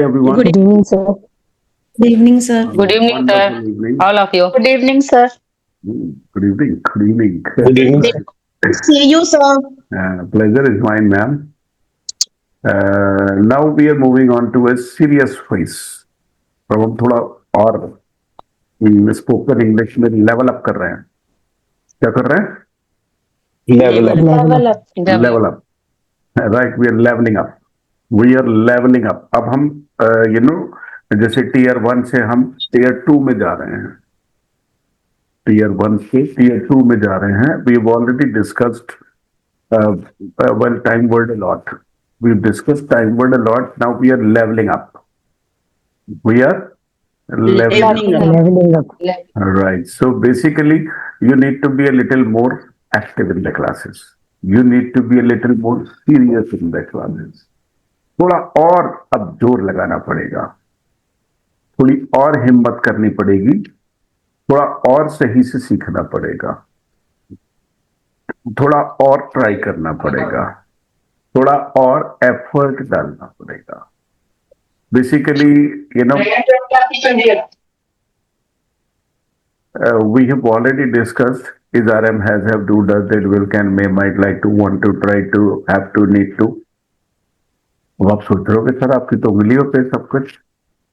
everyone. Good evening, sir. Good evening, sir. Good evening, sir. Wonderful evening. All of you. Good evening, sir. Good evening. Good evening. Good evening, sir. See you, sir. Pleasure is mine, ma'am. Now we are moving on to a serious phase. अब हम थोड़ा और spoken English में level up कर रहे हैं. क्या कर रहे हैं? Level up. Level up. Level up. Right, we are levelling up. We are levelling up. अब हम जैसे टीयर 1 से हम टीयर 2 में जा रहे हैं. टीयर 1 से टीयर 2 में जा रहे हैं. We have already discussed time word a lot. We've discussed time word a lot. Now we are leveling up. We are leveling up. Leveling up. Right. So basically, you need to be a little more active in the classes. You need to be a little more serious in the classes. थोड़ा और अब जोर लगाना पड़ेगा. थोड़ी और हिम्मत करनी पड़ेगी. थोड़ा और सही से सीखना पड़ेगा. थोड़ा और ट्राई करना पड़ेगा. थोड़ा और एफर्ट डालना पड़ेगा. Basically we have already discussed is RM, has, have, do, does, did, will, can, may, might, like to, want to, try to, have to, need to. अब आप सोच रहे होगे सर आपकी तो उंगलियों पे सब कुछ.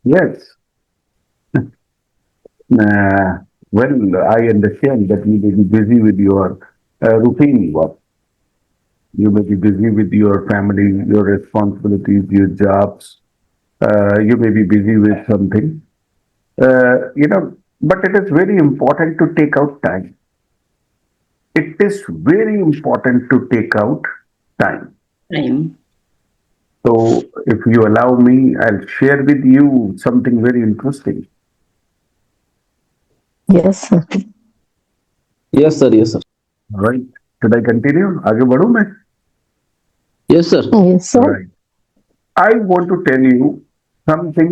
Yes. Well, I understand that you may be busy with your routine work. You may be busy with your family, your responsibilities, your jobs. You may be busy with something. But it is very important to take out time. It is very important to take out time. So, if you allow me, I'll share with you something very interesting. Yes, sir. Yes, sir. Yes, sir. All right. Should I continue? आगे बढ़ूं मैं? Yes, sir. Yes, sir. Right. I want to tell you something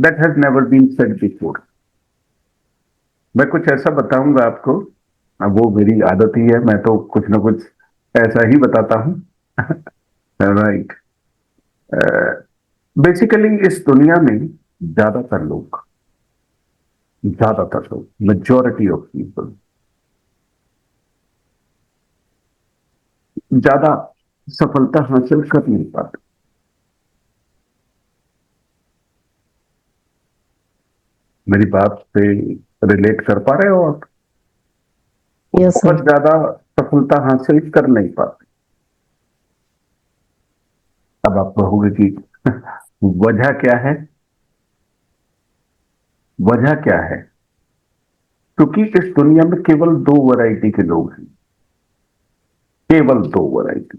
that has never been said before. मैं कुछ ऐसा बताऊंगा आपको. अब वो मेरी आदत ही है, मैं तो कुछ ना कुछ ऐसा ही बताता हूँ. राइट. बेसिकली इस दुनिया में ज्यादातर लोग, मेजॉरिटी ऑफ पीपल ज्यादा सफलता हासिल कर नहीं पाते. मेरी बात से रिलेट कर पा रहे हो आप? Yes, sir. बहुत ज्यादा सफलता हासिल कर नहीं पाते. अब आप कहोगे कि वजह क्या है? वजह क्या है? क्योंकि इस दुनिया में केवल 2 वैरायटी के लोग हैं. केवल 2 वैरायटी.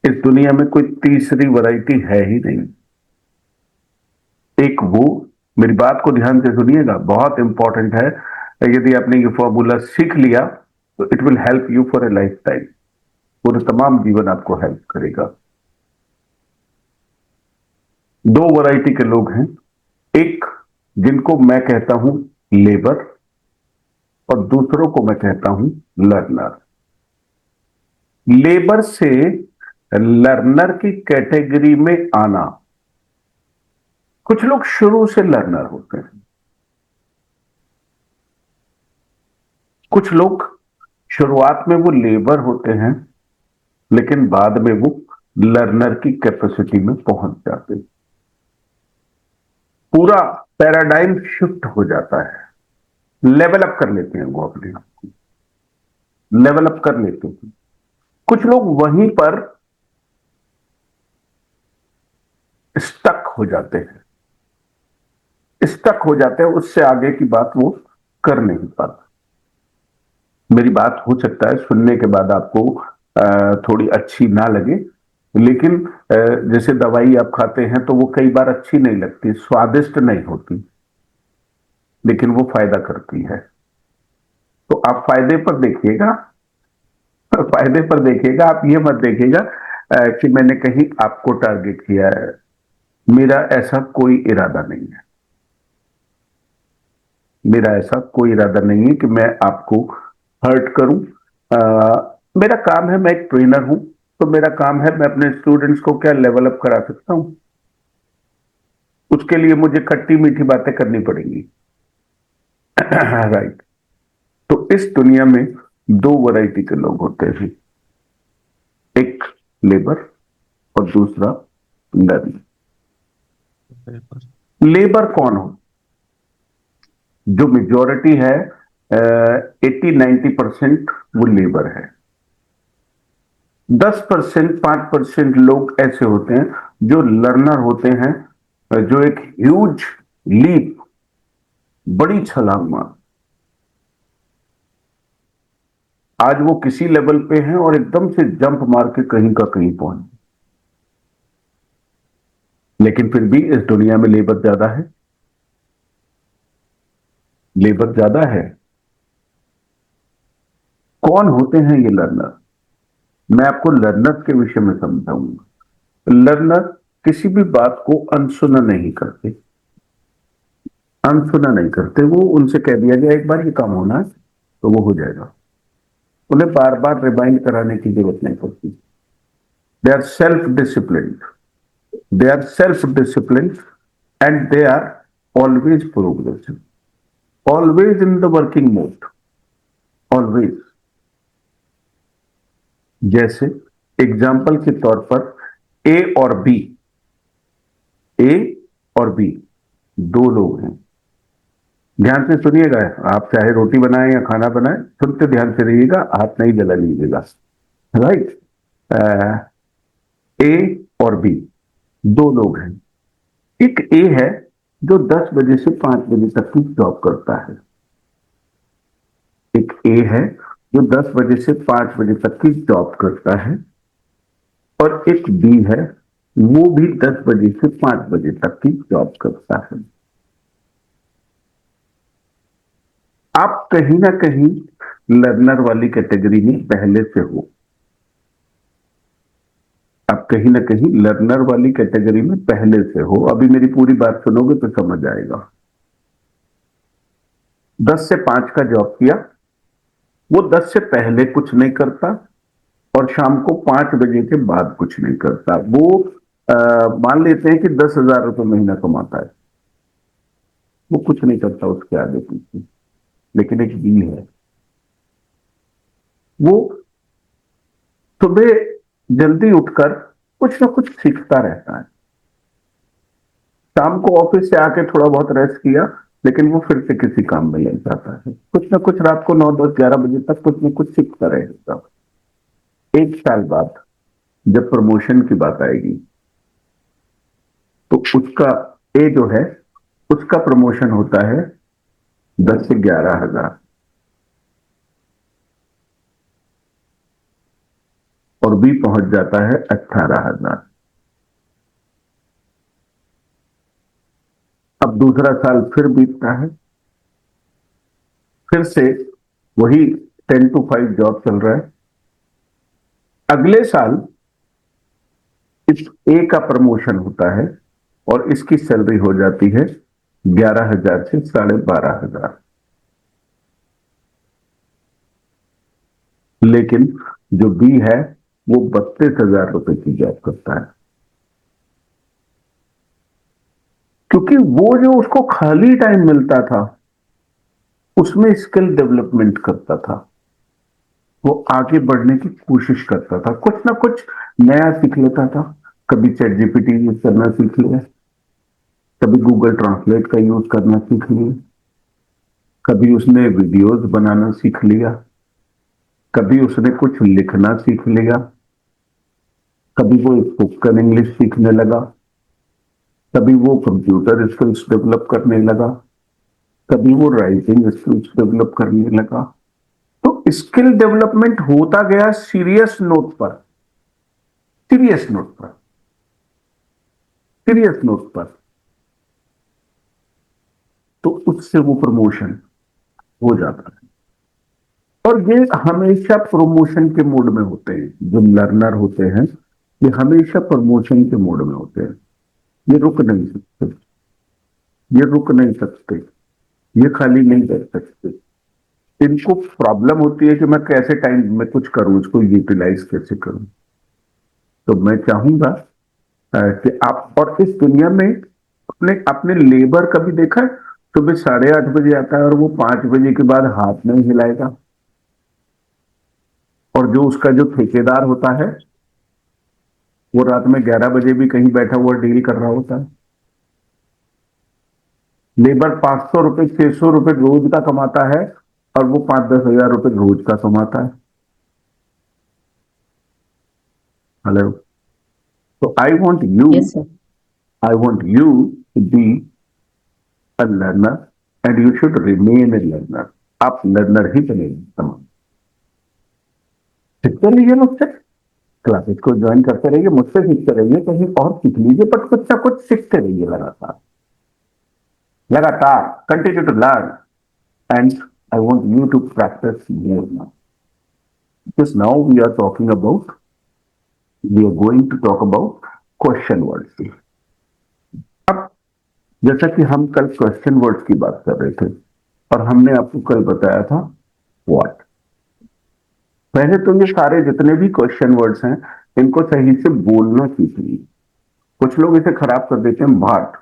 इस दुनिया में कोई तीसरी वैरायटी है ही नहीं. एक वो, मेरी बात को ध्यान से सुनिएगा, बहुत इंपॉर्टेंट है. यदि आपने ये फॉर्मूला सीख लिया तो it will help you for a life time. पूरे तमाम जीवन आपको हेल्प करेगा. 2 वैरायटी के लोग हैं. एक जिनको मैं कहता हूं लेबर, और दूसरों को मैं कहता हूं लर्नर. लेबर से लर्नर की कैटेगरी में आना. कुछ लोग शुरू से लर्नर होते हैं. कुछ लोग शुरुआत में वो लेबर होते हैं, लेकिन बाद में वो लर्नर की कैपेसिटी में पहुंच जाते हैं. पूरा पैराडाइम शिफ्ट हो जाता है. लेवल अप कर लेते हैं वो अपने आप को. लेवल अप कर लेते हैं. कुछ लोग वहीं पर स्टक हो जाते हैं. स्टक हो जाते हैं, उससे आगे की बात वो कर नहीं पाते. मेरी बात हो सकता है सुनने के बाद आपको थोड़ी अच्छी ना लगे, लेकिन जैसे दवाई आप खाते हैं तो वो कई बार अच्छी नहीं लगती, स्वादिष्ट नहीं होती, लेकिन वो फायदा करती है. तो आप फायदे पर देखिएगा. फायदे पर देखिएगा. आप ये मत देखिएगा कि मैंने कहीं आपको टारगेट किया है. मेरा ऐसा कोई इरादा नहीं है. मेरा ऐसा कोई इरादा नहीं है कि मैं आपको हर्ट करूं. मेरा काम है, मैं एक ट्रेनर हूं, तो मेरा काम है मैं अपने स्टूडेंट्स को क्या लेवल अप करा सकता हूं. उसके लिए मुझे खट्टी मीठी बातें करनी पड़ेंगी। राइट। तो इस दुनिया में दो वैरायटी के लोग होते हैं, एक लेबर और दूसरा लर्नर। लेबर कौन हो? जो मेजॉरिटी है 80-90% वो लेबर है। 10% 5% लोग ऐसे होते हैं जो लर्नर होते हैं, जो एक ह्यूज लीप, बड़ी छलांग मार, आज वो किसी लेवल पे हैं और एकदम से जंप मार के कहीं का कहीं पहुंच। लेकिन फिर भी इस दुनिया में लेबर ज्यादा है, लेबर ज्यादा है। कौन होते हैं ये लर्नर? मैं आपको लर्नर के विषय में समझाऊंगा। लर्नर किसी भी बात को अनसुना नहीं करते, अनसुना नहीं करते। वो उनसे कह दिया जाए एक बार ये काम होना है तो वो हो जाएगा, उन्हें बार बार रिमाइंड कराने की जरूरत नहीं पड़ती। They are self disciplined, they are self disciplined and they are always progressive, always in the working mode, always. जैसे एग्जाम्पल के तौर पर ए और बी, ए और बी दो लोग हैं। ध्यान से सुनिएगा, आप चाहे रोटी बनाएं या खाना बनाएं, सुनते ध्यान से रहिएगा, हाथ नहीं जला लीजिएगा। राइट। ए और बी दो लोग हैं। एक ए है जो 10 बजे से 5 बजे तक की जॉब करता है, एक ए है जो 10 बजे से 5 बजे तक की जॉब करता है, और एक बी है वो भी 10 बजे से 5 बजे तक की जॉब करता है। आप कहीं ना कहीं लर्नर वाली कैटेगरी में पहले से हो, आप कहीं ना कहीं लर्नर वाली कैटेगरी में पहले से हो। अभी मेरी पूरी बात सुनोगे तो समझ आएगा। 10 से 5 का जॉब किया, वो 10 से पहले कुछ नहीं करता और शाम को 5 बजे के बाद कुछ नहीं करता। वो मान लेते हैं कि 10,000 रुपये महीना कमाता है, वो कुछ नहीं करता उसके आगे पीछे। लेकिन एक बी है, वो सुबह जल्दी उठकर कुछ ना कुछ सीखता रहता है, शाम को ऑफिस से आके थोड़ा बहुत रेस्ट किया, लेकिन वो फिर से किसी काम में लग जाता है, कुछ ना कुछ रात को 9, 10, 11 बजे तक कुछ ना कुछ सीखता रहेगा। 1 साल बाद जब प्रमोशन की बात आएगी तो उसका ए जो है उसका प्रमोशन होता है 10 से 11,000 और बी पहुंच जाता है 18,000। अब दूसरा साल फिर बीतता है, फिर से वही 10 to 5 जॉब चल रहा है। अगले साल इस ए का प्रमोशन होता है और इसकी सैलरी हो जाती है 11,000 से 12,500। लेकिन जो बी है वो 32,000 रुपए की जॉब करता है, क्योंकि वो जो उसको खाली टाइम मिलता था उसमें स्किल डेवलपमेंट करता था, वो आगे बढ़ने की कोशिश करता था, कुछ ना कुछ नया सीख लेता था। कभी चैट जीपीटी यूज करना सीख लिया, कभी गूगल ट्रांसलेट का यूज करना सीख लिया, कभी उसने वीडियोस बनाना सीख लिया, कभी उसने कुछ लिखना सीख लिया, कभी वो स्पोकन इंग्लिश सीखने लगा, कभी वो कंप्यूटर स्किल्स डेवलप करने लगा, कभी वो राइटिंग स्किल्स डेवलप करने लगा। तो स्किल डेवलपमेंट होता गया सीरियस नोट पर, सीरियस नोट पर, सीरियस नोट पर। तो उससे वो प्रमोशन हो जाता है। और ये हमेशा प्रमोशन के मोड में होते हैं, जो लर्नर होते हैं ये हमेशा प्रमोशन के मोड में होते हैं। ये रुक नहीं सकते, ये रुक नहीं सकते, ये खाली नहीं कर सकते। इनको प्रॉब्लम होती है कि मैं कैसे टाइम में कुछ करूं, इसको यूटिलाइज कैसे करूं। तो मैं चाहूंगा कि आप, और इस दुनिया में अपने अपने लेबर कभी देखा है? सुबह 8:30 बजे आता है और वो 5 बजे के बाद हाथ नहीं हिलाएगा। और जो उसका जो ठेकेदार होता है वो रात में 11 बजे भी कहीं बैठा हुआ डील कर रहा होता है। लेबर 500 रुपए 600 रुपए रोज का कमाता है और वो 5-10 हजार रुपए रोज का कमाता है। हेलो। तो आई want you Yes, sir. I want you to be a learner and you should remain a learner. आप लर्नर ही बनेंगे तमाम। सीखते रहिए मुझसे, क्लासेस को ज्वाइन करते रहिए, मुझसे सीखते रहिए, कहीं और सीख लीजिए, बट कुछ ना कुछ सीखते रहिए लगातार लगातार। Continue to learn and I want you to practise more now, because now we are talking about we are going to talk about question words. अब जैसा कि हम कल क्वेश्चन वर्ड्स की बात कर रहे थे और हमने आपको कल बताया था व्हाट। पहले तो ये सारे जितने भी क्वेश्चन वर्ड्स हैं इनको सही से बोलना सीखिए। कुछ लोग इसे खराब कर देते हैं, भाट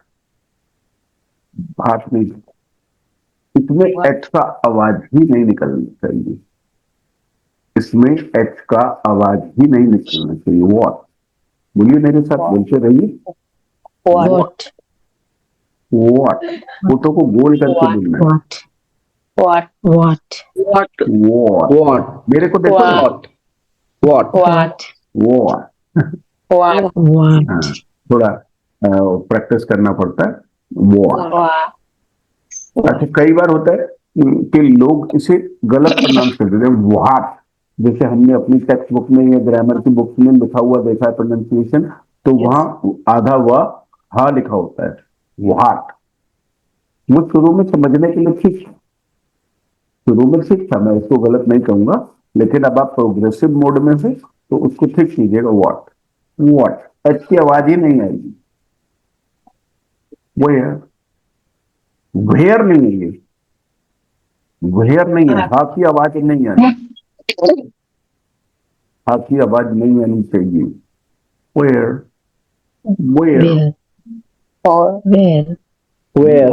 भाट नहीं, इसमें एच का आवाज ही नहीं निकलना चाहिए, इसमें एच का आवाज ही नहीं निकलना चाहिए। व्हाट बोलिए मेरे साथ, बोलते रहिए। What? व्हाट फोटो को गोल करके बोलना है। What? What? What? What What? मेरे को देखो। What? What? What? What What? What? हाँ, थोड़ा प्रैक्टिस करना पड़ता है। व्हाट अच्छा, कई बार होता है कि लोग इसे गलत प्रोनाउंस कर देते हैं, व्हाट। जैसे हमने अपनी टेक्स्ट बुक में या ग्रामर की बुक में लिखा हुआ देखा है प्रोनाउंसिएशन, तो वहां आधा हुआ हा लिखा होता है, व्हाट। वो शुरू में समझने के लिए ठीक, शुरू में ठीक था, मैं इसको गलत नहीं कहूंगा, लेकिन अब आप प्रोग्रेसिव मोड में हो तो उसको ठीक कीजिएगा। व्हाट व्हाट एच की आवाज ही नहीं आएगी। वेयर नहीं है, ये वेयर नहीं है, हा की आवाज नहीं आनी, हा की आवाज नहीं आनी चाहिए। Where where Where? Where?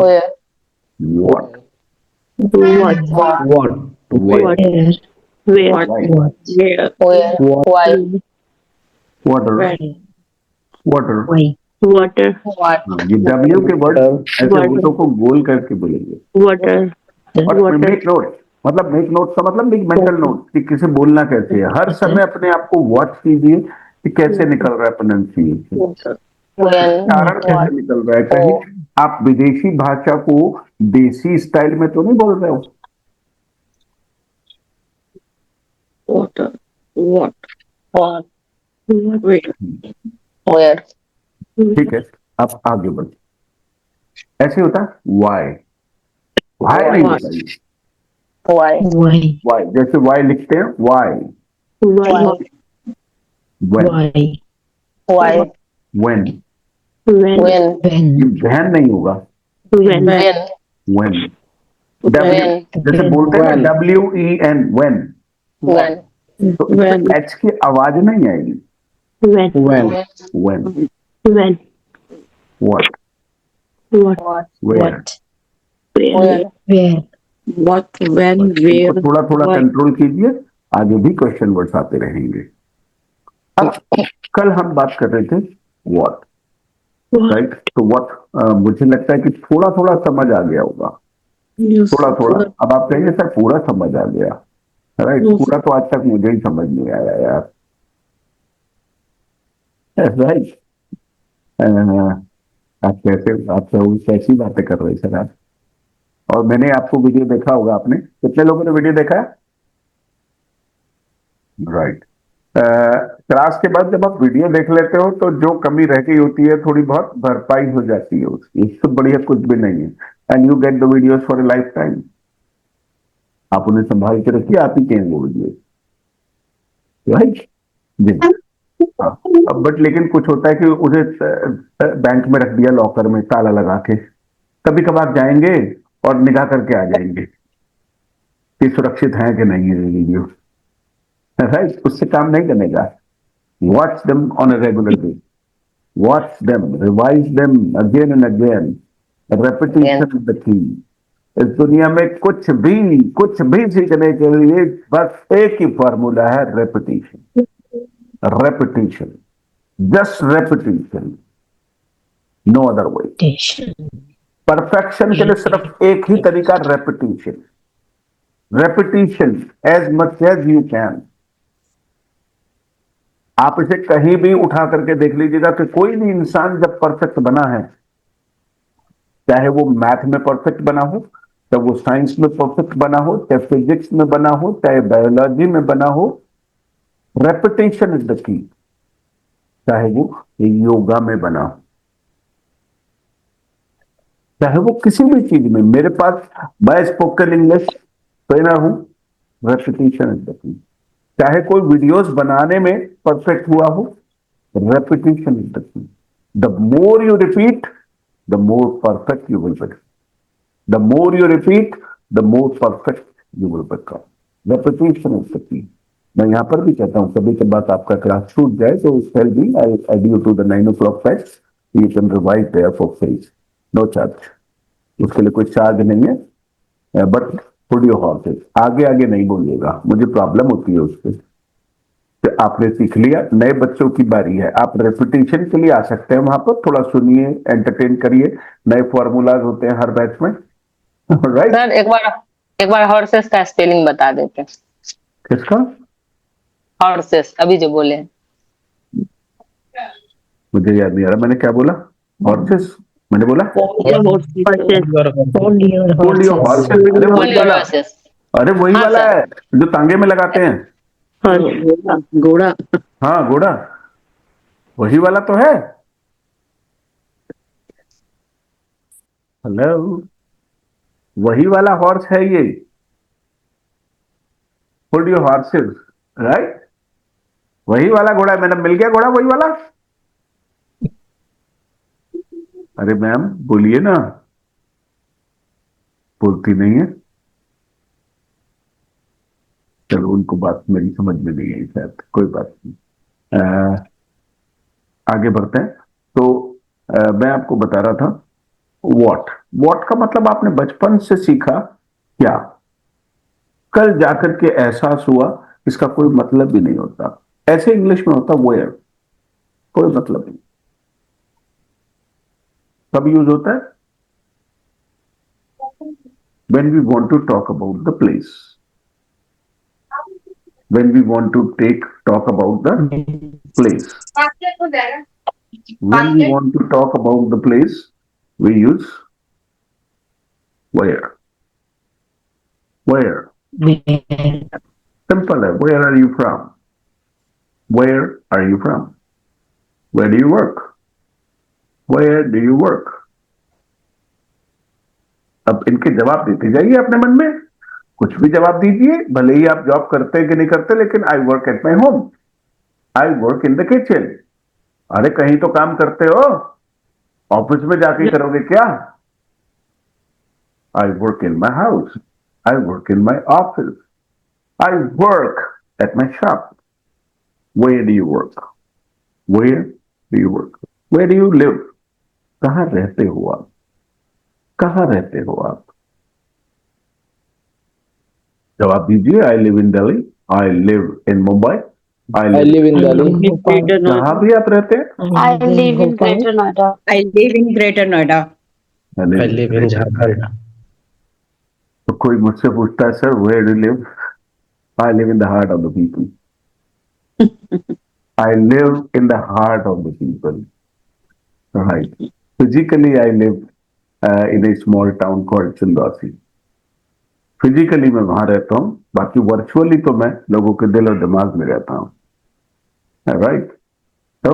What What? Where? Where Where? What? What? Water Where? Water. Why? Water. ये डब्ल्यू के वर्ड ऐसे वर्डों को गोल करके बोलेंगे। Water. और मेक नोट, मतलब मेक नोट का मतलब एक मेंटल नोट कि किसे बोलना कैसे है। हर समय अपने आप को वॉच कीजिए कि कैसे निकल रहा है प्रोनाउंसिएशन, उच्चारण कैसे निकल रहा है। कहीं आप विदेशी भाषा को देसी स्टाइल में तो नहीं बोल रहे हो। Water. What? Where? ठीक है, आप आगे बढ़िए। ऐसे होता है वाई, वाई नहीं होता ये। Why? वाई जैसे वाई लिखते हैं, वाई वेन वेन, ये वैन नहीं होगा, वेन। डब्ल्यू जैसे बोलते हैं ना, WEN वेन, तो इसमें एच की आवाज नहीं आएगी। When? When what where. Where? What? When? Where? थोड़ा थोड़ा कंट्रोल कीजिए, आगे भी क्वेश्चन वर्ड्स आते रहेंगे। अब कल हम बात कर रहे थे व्हाट, राइट। तो व्हाट मुझे लगता है कि थोड़ा थोड़ा समझ आ गया होगा, थोड़ा थोड़ा। अब आप कहेंगे सर पूरा समझ आ गया, राइट। पूरा तो आज तक मुझे ही समझ नहीं आया यार, राइट। आप कैसी बातें कर रहे हैं सर आप। और मैंने आपको वीडियो देखा होगा, आपने कितने लोगों ने वीडियो देखा है, राइट। क्लास के बाद जब आप वीडियो देख लेते हो तो जो कमी रह गई होती है थोड़ी बहुत भरपाई हो जाती है उसकी, इससे बढ़िया कुछ भी नहीं है। And you get the videos for a life time. आप उन्हें संभाल के रखिए, आप ही के हैं वो वीडियो, राइट जी। हाँ, बट लेकिन कुछ होता है कि उसे बैंक में रख दिया लॉकर में ताला लगा के, कभी कभार जाएंगे और निगाह करके आ जाएंगे कि सुरक्षित है कि नहीं है ये वीडियो, राइट। उससे काम नहीं बनेगा। Watch them on a regular basis, watch them, revise them again and again. Repetition is the key. इस दुनिया में कुछ भी सीखने के लिए बस एक ही फॉर्मूला है, repetition, repetition, just repetition, no other way. Perfection के लिए सिर्फ एक ही तरीका, repetition, repetition as much as you can. आप इसे कहीं भी उठा करके देख लीजिएगा कि कोई भी इंसान जब परफेक्ट बना है, चाहे वो मैथ में परफेक्ट बना हो, चाहे वो साइंस में परफेक्ट बना हो, चाहे फिजिक्स में बना हो, चाहे बायोलॉजी में बना हो, रेपिटेशन इज द की। चाहे वो योगा में बना हो, चाहे वो किसी भी चीज में। मेरे पास मैं स्पोकन इंग्लिश ट्रेनर हूं, रेपिटेशन इज द की। चाहे कोई वीडियोस बनाने में परफेक्ट हुआ हो, repetition is the key. The more you repeat, the more perfect you will become. The more you repeat, the more perfect you will become. Repetition is the key. मैं यहाँ पर भी कहता हूँ, कभी कभी बात आपका क्लास छूट जाए तो tell me, I'll add you to the 9 o'clock batch. You can revise there for free. No charge. उसके लिए कोई चार्ज नहीं है, बट hold your horses. आगे आगे नहीं बोलिएगा, मुझे प्रॉब्लम होती है उससे। आपने सीख लिया, नए बच्चों की बारी है, आप रेपिटेशन के लिए आ सकते हैं वहां पर, थोड़ा सुनिए, एंटरटेन करिए, नए फॉर्मूलाज होते हैं हर बैच में, राइट? सर एक बार हॉर्सेस का स्पेलिंग बता देते हैं। किसका? हॉर्सेस, अभी जो बोले। मुझे याद नहीं आ रहा मैंने क्या बोला। हॉर्सेस मैंने बोला, अरे वही वाला है जो तांगे में लगाते हैं। घोड़ा, हाँ घोड़ा, वही वाला तो है। हेलो, वही वाला हॉर्स है ये। Hold your horses, right? वही वाला घोड़ा, मैंने मिल गया घोड़ा वही वाला। अरे मैम बोलिए ना, बोलती नहीं है। चलो उनको बात मेरी समझ में नहीं आई शायद, कोई बात नहीं। आगे बढ़ते हैं। तो मैं आपको बता रहा था वॉट का मतलब आपने बचपन से सीखा क्या, कल जाकर के एहसास हुआ, इसका कोई मतलब भी नहीं होता। ऐसे इंग्लिश में होता वेयर, कोई मतलब नहीं। कब यूज होता है? when we want to talk about the place, when we want to talk about the place, when we want to talk about the place, we use where. Simple है, where are you from? Where are you from? Where do you work? Where do you work? अब इनके जवाब देते जाइए अपने मन में, कुछ भी जवाब दीजिए, भले ही आप जॉब करते हैं कि नहीं करते, लेकिन आई work at my home, I work in the kitchen. अरे कहीं तो काम करते हो, ऑफिस में जाके करोगे क्या? I work in my house, I work in my office, I work at my shop. Where do you work? Where do you work? Where do you live? कहां रहते हो आप? कहां रहते हो आप? जवाब दीजिए। आई लिव इन दिल्ली, आई लिव इन मुंबई, आई लिव इन दिल्ली। जहां भी आप रहते हैं। I live in Greater Noida. I live in Greater Noida. I live in Jharkhand. तो कोई मुझसे पूछता है sir where do live? I live in the heart of the people. I live in the heart of the people, right? Physically I live in a small town called Chindausi. Physically मैं वहां रहता हूं, बाकी virtually तो मैं लोगों के दिल और दिमाग में रहता हूं, राइट? तो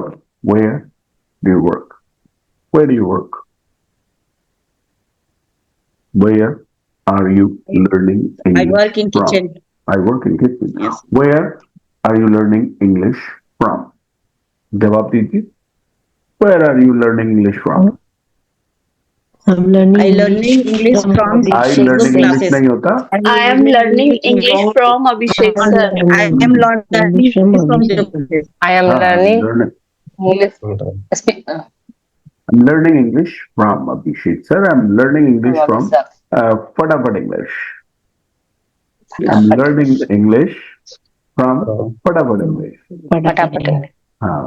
where do you work? Where do you work? Where are you learning I English work in kitchen. I work in kitchen. Yes. Where are you learning English from? जवाब दीजिए। Where are you learning English from? I'm learning I learning English from I Facebook learning English classes. नहीं होता। I am learning English from Abhishek sir. I am learning English from the classes. I am हाँ, learning learning English. I'm learning English from Abhishek sir. I'm learning English from Sir. Fatapat English. I'm learning English from Fatapat English. फटाफट हाँ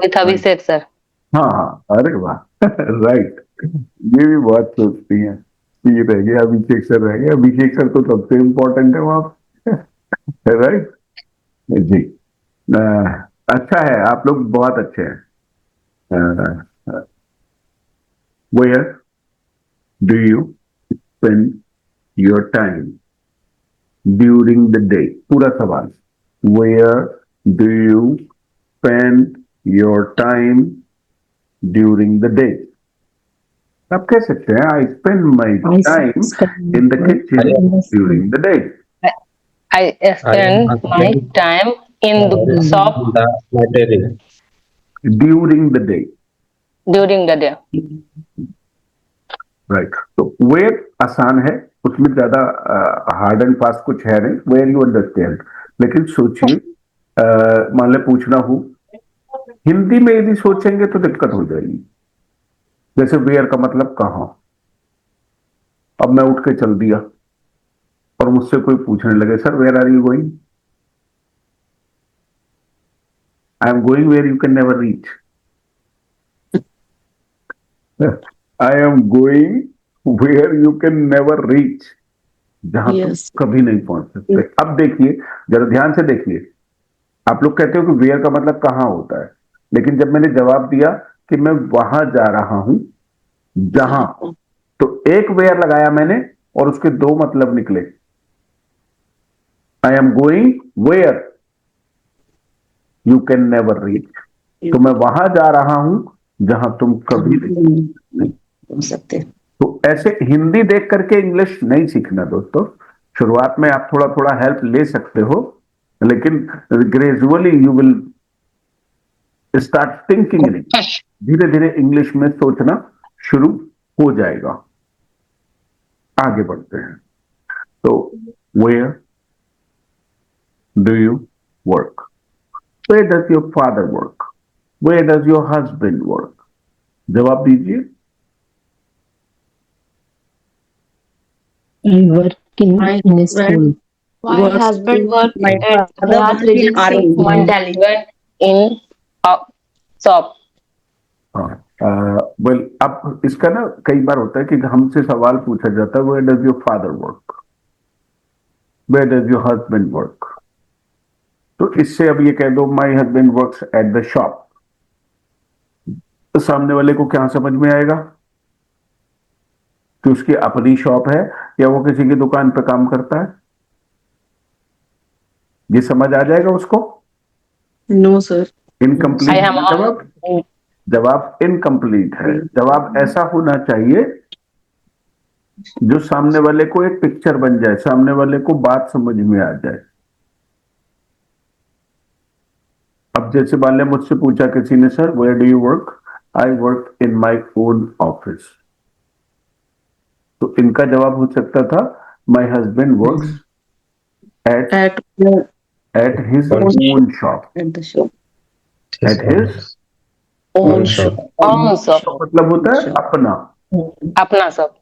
with Abhishek sir. हाँ हाँ, अरे वाह right, ये भी बहुत सोचती हैं. ये रह गया अभिषेक सर, रह गया. अभिषेक सर तो सबसे इम्पोर्टेंट है वहां. राइट जी. अच्छा है, आप लोग बहुत अच्छे हैं. Where do you spend your time during the day? पूरा सवाल. Where do you spend your time during the day? आप कह सकते हैं I spend my time in the kitchen during the day. I spend my time in the shop during the day. during the day. Right. तो where आसान है, उसमें ज्यादा hard and fast कुछ है नहीं. Where you understand. लेकिन सोचिए, मान ले पूछना हो हिंदी में, यदि सोचेंगे तो दिक्कत हो जाएगी. जैसे वेयर का मतलब कहां. अब मैं उठ के चल दिया और मुझसे कोई पूछने लगे, sir where are you going? I am going where you can never reach. I am going where you can never reach, जहां Yes. तुम कभी नहीं पहुंच सकते. अब देखिए, जरा ध्यान से देखिए. आप लोग कहते हो कि वेयर का मतलब कहां होता है, लेकिन जब मैंने जवाब दिया कि मैं वहां जा रहा हूं जहां, तो एक वेयर लगाया मैंने और उसके दो मतलब निकले. I am going where you can never reach, तो मैं वहां जा रहा हूं जहां तुम कभी नहीं हो सकते. तो ऐसे हिंदी देख करके इंग्लिश नहीं सीखना दोस्तों. शुरुआत में आप थोड़ा थोड़ा हेल्प ले सकते हो, लेकिन gradually you will start thinking in English. धीरे धीरे इंग्लिश में सोचना शुरू हो जाएगा. आगे बढ़ते हैं. तो where do you work? Where does your father work? Where does your husband work? जवाब दीजिए. I work in My a school. My Works husband in- worked my at father Raj worked in Regency, army. Mandali. Delivered in a shop. Well, अब इसका ना कई बार होता है कि हमसे सवाल पूछा जाता है, where does your father work? Where does your husband work? तो इससे अब ये कह दो my husband works at the shop, तो सामने वाले को क्या समझ में आएगा कि उसकी अपनी शॉप है या वो किसी की दुकान पे काम करता है? ये समझ आ जाएगा उसको? No, sir. Incomplete I am है जवाब. जवाब इनकम्प्लीट है. जवाब ऐसा होना चाहिए जो सामने वाले को एक पिक्चर बन जाए, सामने वाले को बात समझ में आ जाए. अब जैसे मान लिया मुझसे पूछा किसी ने, sir where do you work? I work in my own office. तो इनका जवाब हो सकता था my husband works at At his own shop. the shop. At his Own shop. Own shop. मतलब होता है अपना. अपना shop.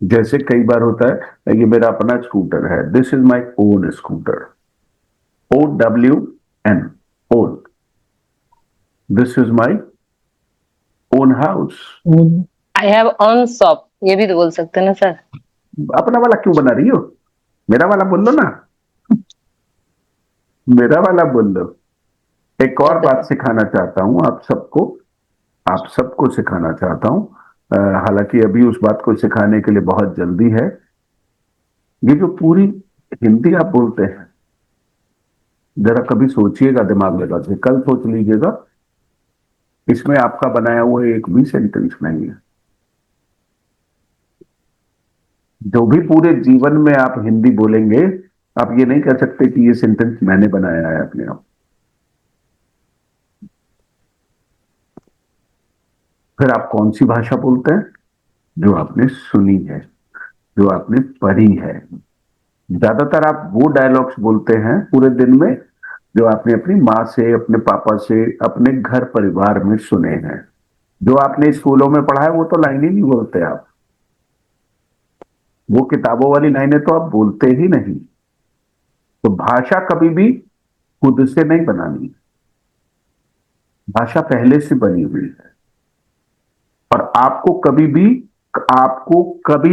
जैसे कई बार होता है, ये मेरा अपना स्कूटर है, this is my own scooter. OWN, own. This is my own house. I have own shop. ये भी तो बोल सकते हैं ना सर. अपना वाला क्यों बना रही हो? मेरा वाला बोल लो ना. मेरा वाला बोल लो. एक और बात सिखाना चाहता हूं आप सबको सिखाना चाहता हूं. हालांकि अभी उस बात को सिखाने के लिए बहुत जल्दी है. ये जो पूरी हिंदी आप बोलते हैं, जरा कभी सोचिएगा, दिमाग लगा के कल सोच लीजिएगा, इसमें आपका बनाया हुआ एक भी सेंटेंस नहीं है. जो भी पूरे जीवन में आप हिंदी बोलेंगे, आप ये नहीं कह सकते कि ये सेंटेंस मैंने बनाया है अपने आप. फिर आप कौन सी भाषा बोलते हैं? जो आपने सुनी है, जो आपने पढ़ी है. ज्यादातर आप वो डायलॉग्स बोलते हैं पूरे दिन में जो आपने अपनी माँ से, अपने पापा से, अपने घर परिवार में सुने हैं। जो आपने स्कूलों में पढ़ा है वो तो लाइन ही नहीं बोलते आप, वो किताबों वाली लाइनें तो आप बोलते ही नहीं। तो भाषा कभी भी खुद से नहीं बनानी, भाषा पहले से बनी हुई है। और आपको कभी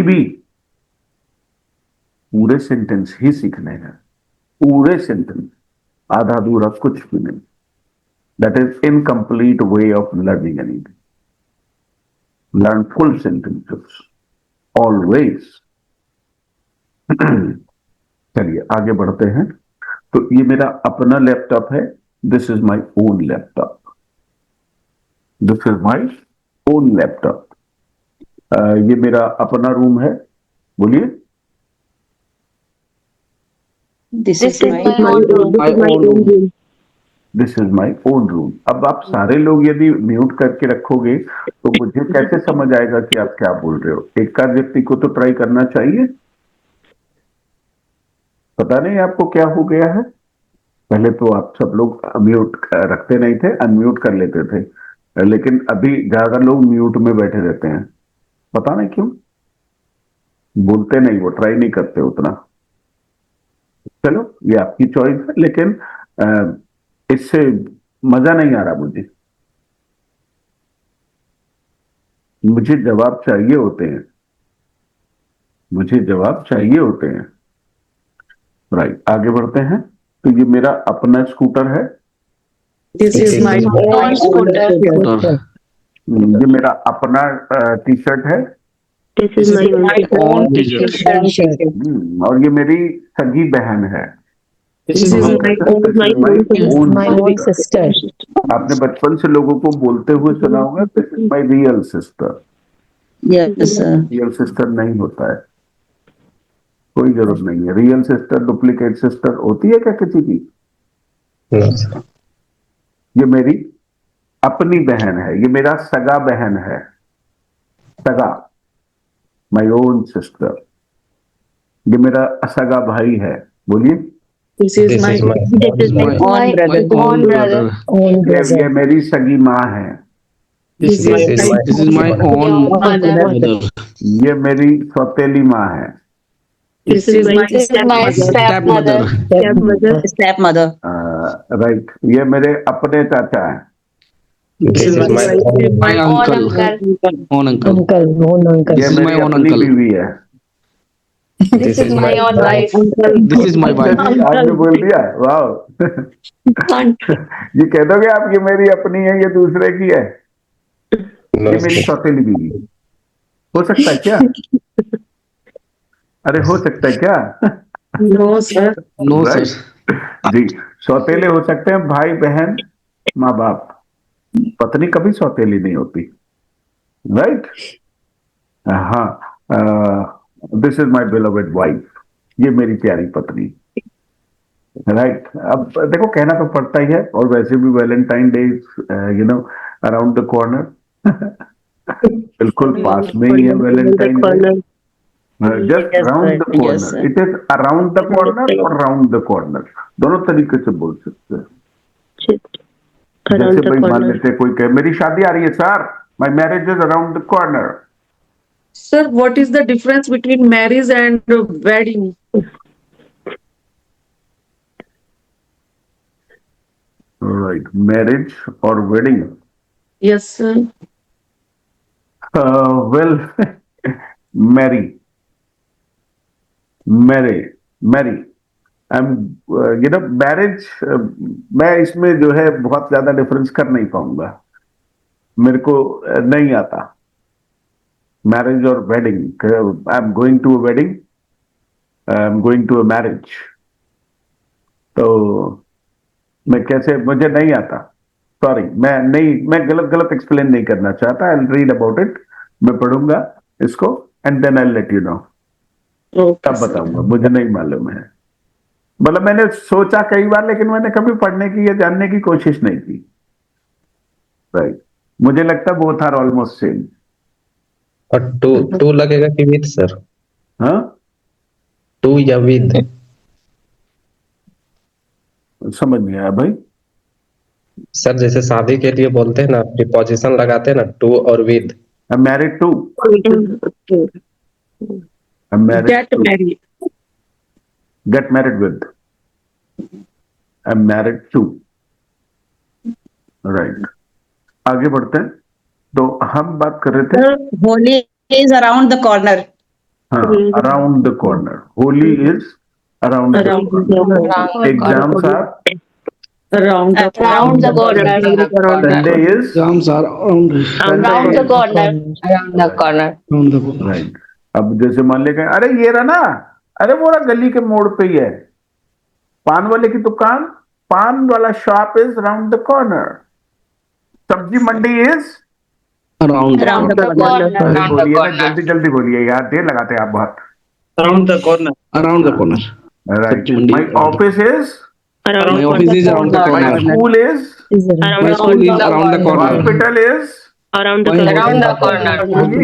भी पूरे सेंटेंस ही सीखने हैं, पूरे सेंटेंस, आधा अधूरा कुछ भी नहीं। That is incomplete way of learning anything. Learn full sentences always. चलिए आगे बढ़ते हैं। तो ये मेरा अपना लैपटॉप है, this is my own laptop, this is my own laptop. ये मेरा अपना रूम है, बोलिए। This This is is my my own room. my own room. This is my own room. अब आप सारे लोग यदि म्यूट करके रखोगे तो मुझे कैसे समझ आएगा कि आप क्या बोल रहे हो? एक आध व्यक्ति को तो ट्राई करना चाहिए। पता नहीं आपको क्या हो गया है। पहले तो आप सब लोग म्यूट रखते नहीं थे, अनम्यूट कर लेते थे, लेकिन अभी ज्यादा लोग म्यूट में बैठे रहते हैं। पता नहीं क्यों, बोलते नहीं, वो ट्राई नहीं करते उतना। चलो ये आपकी चॉइस है, लेकिन इससे मजा नहीं आ रहा मुझे। मुझे जवाब चाहिए होते हैं, मुझे जवाब चाहिए होते हैं। राइट, आगे बढ़ते हैं। तो ये मेरा अपना स्कूटर है, This is my own own scooter. scooter. ये मेरा अपना टी शर्ट है, This is my own T-shirt. और ये मेरी सगी बहन है। This is my own my own sister. आपने बचपन से लोगों को बोलते हुए सुना होगा, this is my real sister. Yes, sir. Real sister नहीं होता है, कोई जरूरत नहीं है। रियल सिस्टर, डुप्लीकेट सिस्टर होती है क्या किसी की? ये मेरी अपनी बहन है, ये मेरा सगा बहन है, सगा, माई ओन सिस्टर। ये मेरा असगा भाई है, बोलिए। This is my My own brother. ये मेरी सगी माँ है, This is my own mother. ये मेरी सौतेली माँ है। This is my This is my stepmother. stepmother. Right, ये मेरे अपने चाचा हैं। This is my My own uncle. own uncle. own uncle. ये मेरी अपनी बीवी है। This is my own wife. This is my wife. आपने बोल दिया, वाह। ये कह दोगे आप ये मेरी अपनी है, ये दूसरे की है? ये मेरी सौतेली बीवी हो सकता है क्या? अरे हो सकता है क्या? No, sir. No, Right? sir. जी, सौतेले हो सकते हैं भाई बहन माँ बाप, पत्नी कभी सौतेली नहीं होती। राइट, हाँ। This is my beloved wife, ये मेरी प्यारी पत्नी। राइट, अब देखो कहना तो पड़ता ही है, और वैसे भी Valentine day you know around the corner. बिल्कुल पास में ही है Valentine day, just around the corner. It is around the corner और राउंड द कॉर्नर, दोनों तरीके से बोल सकते हैं। जैसे भाई मान लेते कोई कहे मेरी शादी आ रही है sir, my marriage is around the corner. Sir, what is the difference between marriage and wedding? Right, marriage और wedding. Yes, sir. Well, marry, you know marriage, मैं इसमें जो है बहुत ज्यादा डिफरेंस कर नहीं पाऊंगा, मेरे को नहीं आता। मैरिज और wedding, I am going to a wedding, I am going to a marriage, तो मैं कैसे, मुझे नहीं आता। सॉरी, मैं गलत एक्सप्लेन नहीं करना चाहता। आई रीड अबाउट इट, मैं पढ़ूंगा इसको and then I let you know, Okay, तब sir. बताऊंगा, मुझे नहीं मालूम है। मतलब मैंने सोचा कई बार, लेकिन मैंने कभी पढ़ने की या जानने की कोशिश नहीं की। राइट, मुझे लगता है बोथ आर ऑलमोस्ट सेम। और टू लगेगा कि विद सर? हाँ, टू या विद? समझ नहीं आया भाई। सर जैसे शादी के लिए बोलते हैं ना, प्रीपोजिशन लगाते हैं ना, टू और with. I'm married to. I'm married Get to. married. Get married with. I'm married to. Right. आगे बढ़ते हैं। तो हम बात कर रहे थे, Holi is around the corner. हाँ, around the corner. Holi is around the Around corner. the Exams are, around the Around the corner. Sunday is, Exams are around Around the corner. Around the corner. the corner. right. अब जैसे मान ले गए, अरे ये रहा ना, अरे वो रहा गली के मोड़ पे ही है, पान वाले की दुकान, पान वाला shop is round the corner. सब्जी मंडी is, Around the Around the corner. corner. Around the बोलिए ना, corner. जल्दी जल्दी बोलिए यार, देर लगाते हैं आप बहुत। Around the corner. Around the corner. Right. सब्जी मंडी माई around the- office is, My office is around the my corner. School is, Is around My school is around the corner. Hospital is. around My Around the corner.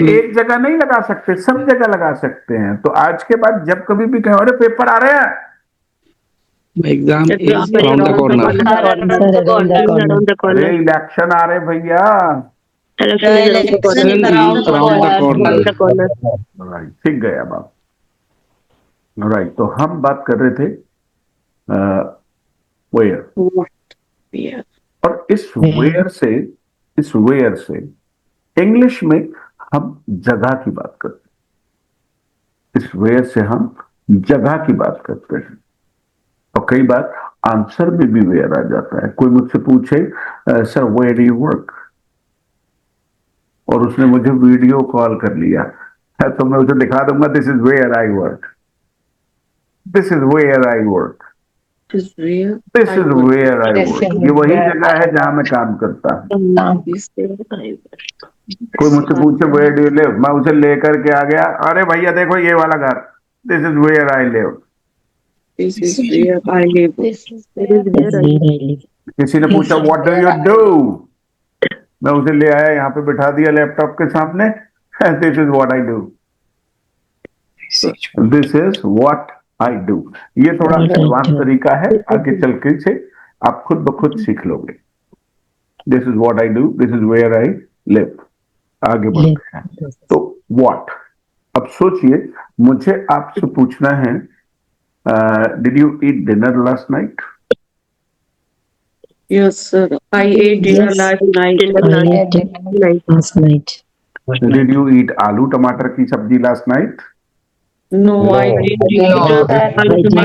ये एक जगह नहीं लगा सकते, सब जगह लगा सकते हैं। तो आज के बाद जब कभी भी कहें अरे पेपर आ रहे हैं, My exam is around the corner. Around the corner. अरे इलेक्शन आ रहे भैया, Election is around the Around the corner. corner. Right, ठीक गया बात। राइट, तो हम बात कर रहे थे वेयर, Yeah. और इस वेयर से इंग्लिश में हम जगह की बात करते हैं। इस वेयर से हम जगह की बात करते हैं, और कई बार आंसर में भी वेयर आ जाता है। कोई मुझसे पूछे sir where do you work, और उसने मुझे वीडियो कॉल कर लिया है, तो मैं उसे दिखा दूंगा this is where I work, this is where I work, Is real. This is where I This work. is ये वही where जगह है जहां मैं काम करता हूँ। This is कोई मुझसे पूछे वेयर डू यू लिव, मैं उसे लेकर के आ गया, अरे भैया देखो ये वाला घर, this is where I live. This is where I live. This is Is where I live. किसी ने पूछा व्हाट डू यू डू, मैं उसे ले आया, यहाँ पे बिठा दिया लैपटॉप के सामने, this is what I do, this is what I do. ये थोड़ा एडवांस तरीका है, आगे चल के से आप खुद ब खुद सीख लोगे। This is what I do, this is where I live. आगे बढ़ते हैं। तो व्हाट, अब सोचिए, मुझे आपसे पूछना है did you eat dinner last night? Yes, sir. I ate dinner Yes. last night. I ate dinner last night. Did you eat आलू टमाटर की सब्जी last night? No, I didn't eat No.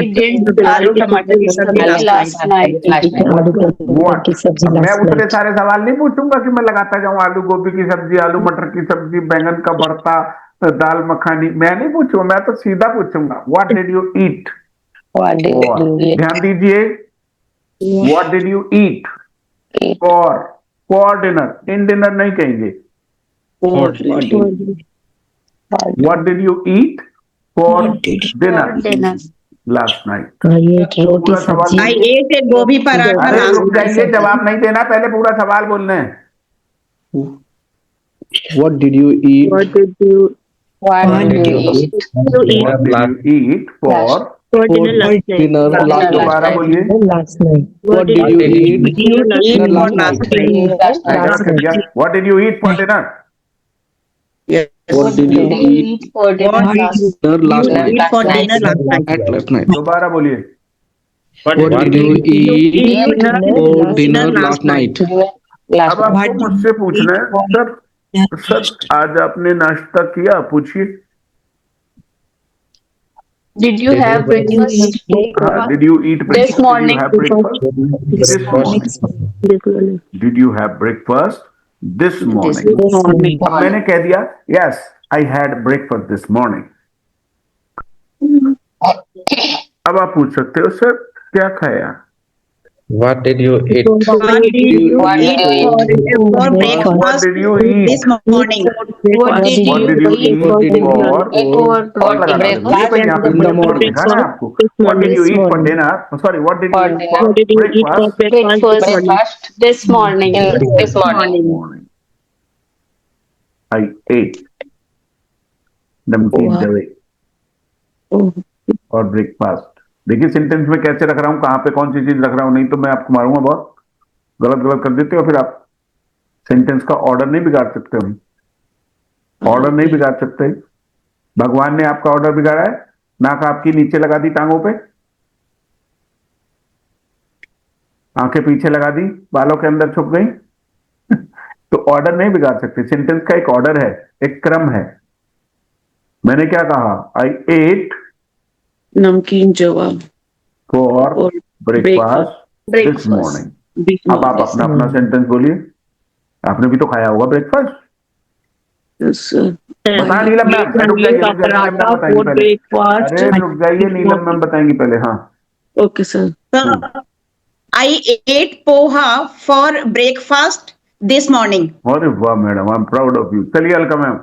I didn't आलू टमाटर की सब्जी last night. Last night. आलू टमाटर की सब्जी मैं last उतने night. सारे सवाल नहीं पूछूंगा कि मैं लगाता जाऊं आलू गोभी की सब्जी, आलू मटर की सब्जी, बैंगन का भरता, दाल मखानी, मैं नहीं पूछूंगा, मैं तो सीधा पूछूंगा what did you eat. What did you eat? ध्यान दीजिए, what did you eat for dinner, in dinner नहीं कहेंगे। What did you eat for dinner Dinner. Last night? I ate रोटी पूरा सवाल सब्जी. I ate a गोभी पराठा अरे last रुक जाइए, जवाब नहीं देना, पहले पूरा सवाल बोलना है। What did you eat? What did you What did you eat? What did you eat for for dinner last night? Dinner last दोबारा night. बोलिए। Last night. What did you eat? Dinner last last night. night. Last night. ऐसा कर दिया, what did you eat for dinner? What did you eat? For dinner What last dinner last You night? eat for dinner last night. At last night. दोबारा बोलिए। What did you eat Dinner for last dinner night. last night? Last अब night. आपको मुझसे पूछना है sir आज आपने नाश्ता किया, पूछिए। Did you have breakfast? Did you eat breakfast? This morning. Did you have breakfast? This morning. Did you have breakfast this morning? अब मैंने कह दिया yes, I had breakfast this morning. अब आप पूछ सकते हो सर क्या खाया? What did you eat? What did you What did you eat for What breakfast did you eat? this morning? What did What did you eat for और लगा दो। ये भाई यहाँ पे मुझे और दिखाना है आपको। What did you eat for dinner? Sorry, what did you For eat dinner. for breakfast? breakfast this morning? This morning. Morning. I ate नमकीन Wow. जवे और ब्रेकफास्ट देखिए सेंटेंस में कैसे रख रहा हूं, कहां पे कौन सी चीज रख रहा हूं, नहीं तो मैं आपको मारूंगा बहुत। गलत गलत कर देते हो फिर आप। सेंटेंस का ऑर्डर नहीं बिगाड़ सकते हम, ऑर्डर नहीं बिगाड़ सकते। भगवान ने आपका ऑर्डर बिगाड़ा है? नाक आपकी नीचे लगा दी टांगों पे, आंखें पीछे लगा दी, बालों के अंदर छुप गई तो ऑर्डर नहीं बिगाड़ सकते। सेंटेंस का एक ऑर्डर है, एक क्रम है। मैंने क्या कहा? आई एट नमकीन जवाब फॉर और ब्रेकफास्ट दिस Breakfast. मॉर्निंग। अब आप अपना अपना सेंटेंस बोलिए। आपने भी तो खाया होगा ब्रेकफास्ट। बता नीलम मैम, रुक जाइए रुक जाइए, नीलम मैम बताएंगी पहले। ब्रेकफास्ट। अरे रुक जाइए, नीलम मैम बताएंगी पहले। हाँ okay sir. Sir, I ate poha for breakfast this morning. अरे वाह madam, I am proud of you. चलिए Alka ma'am.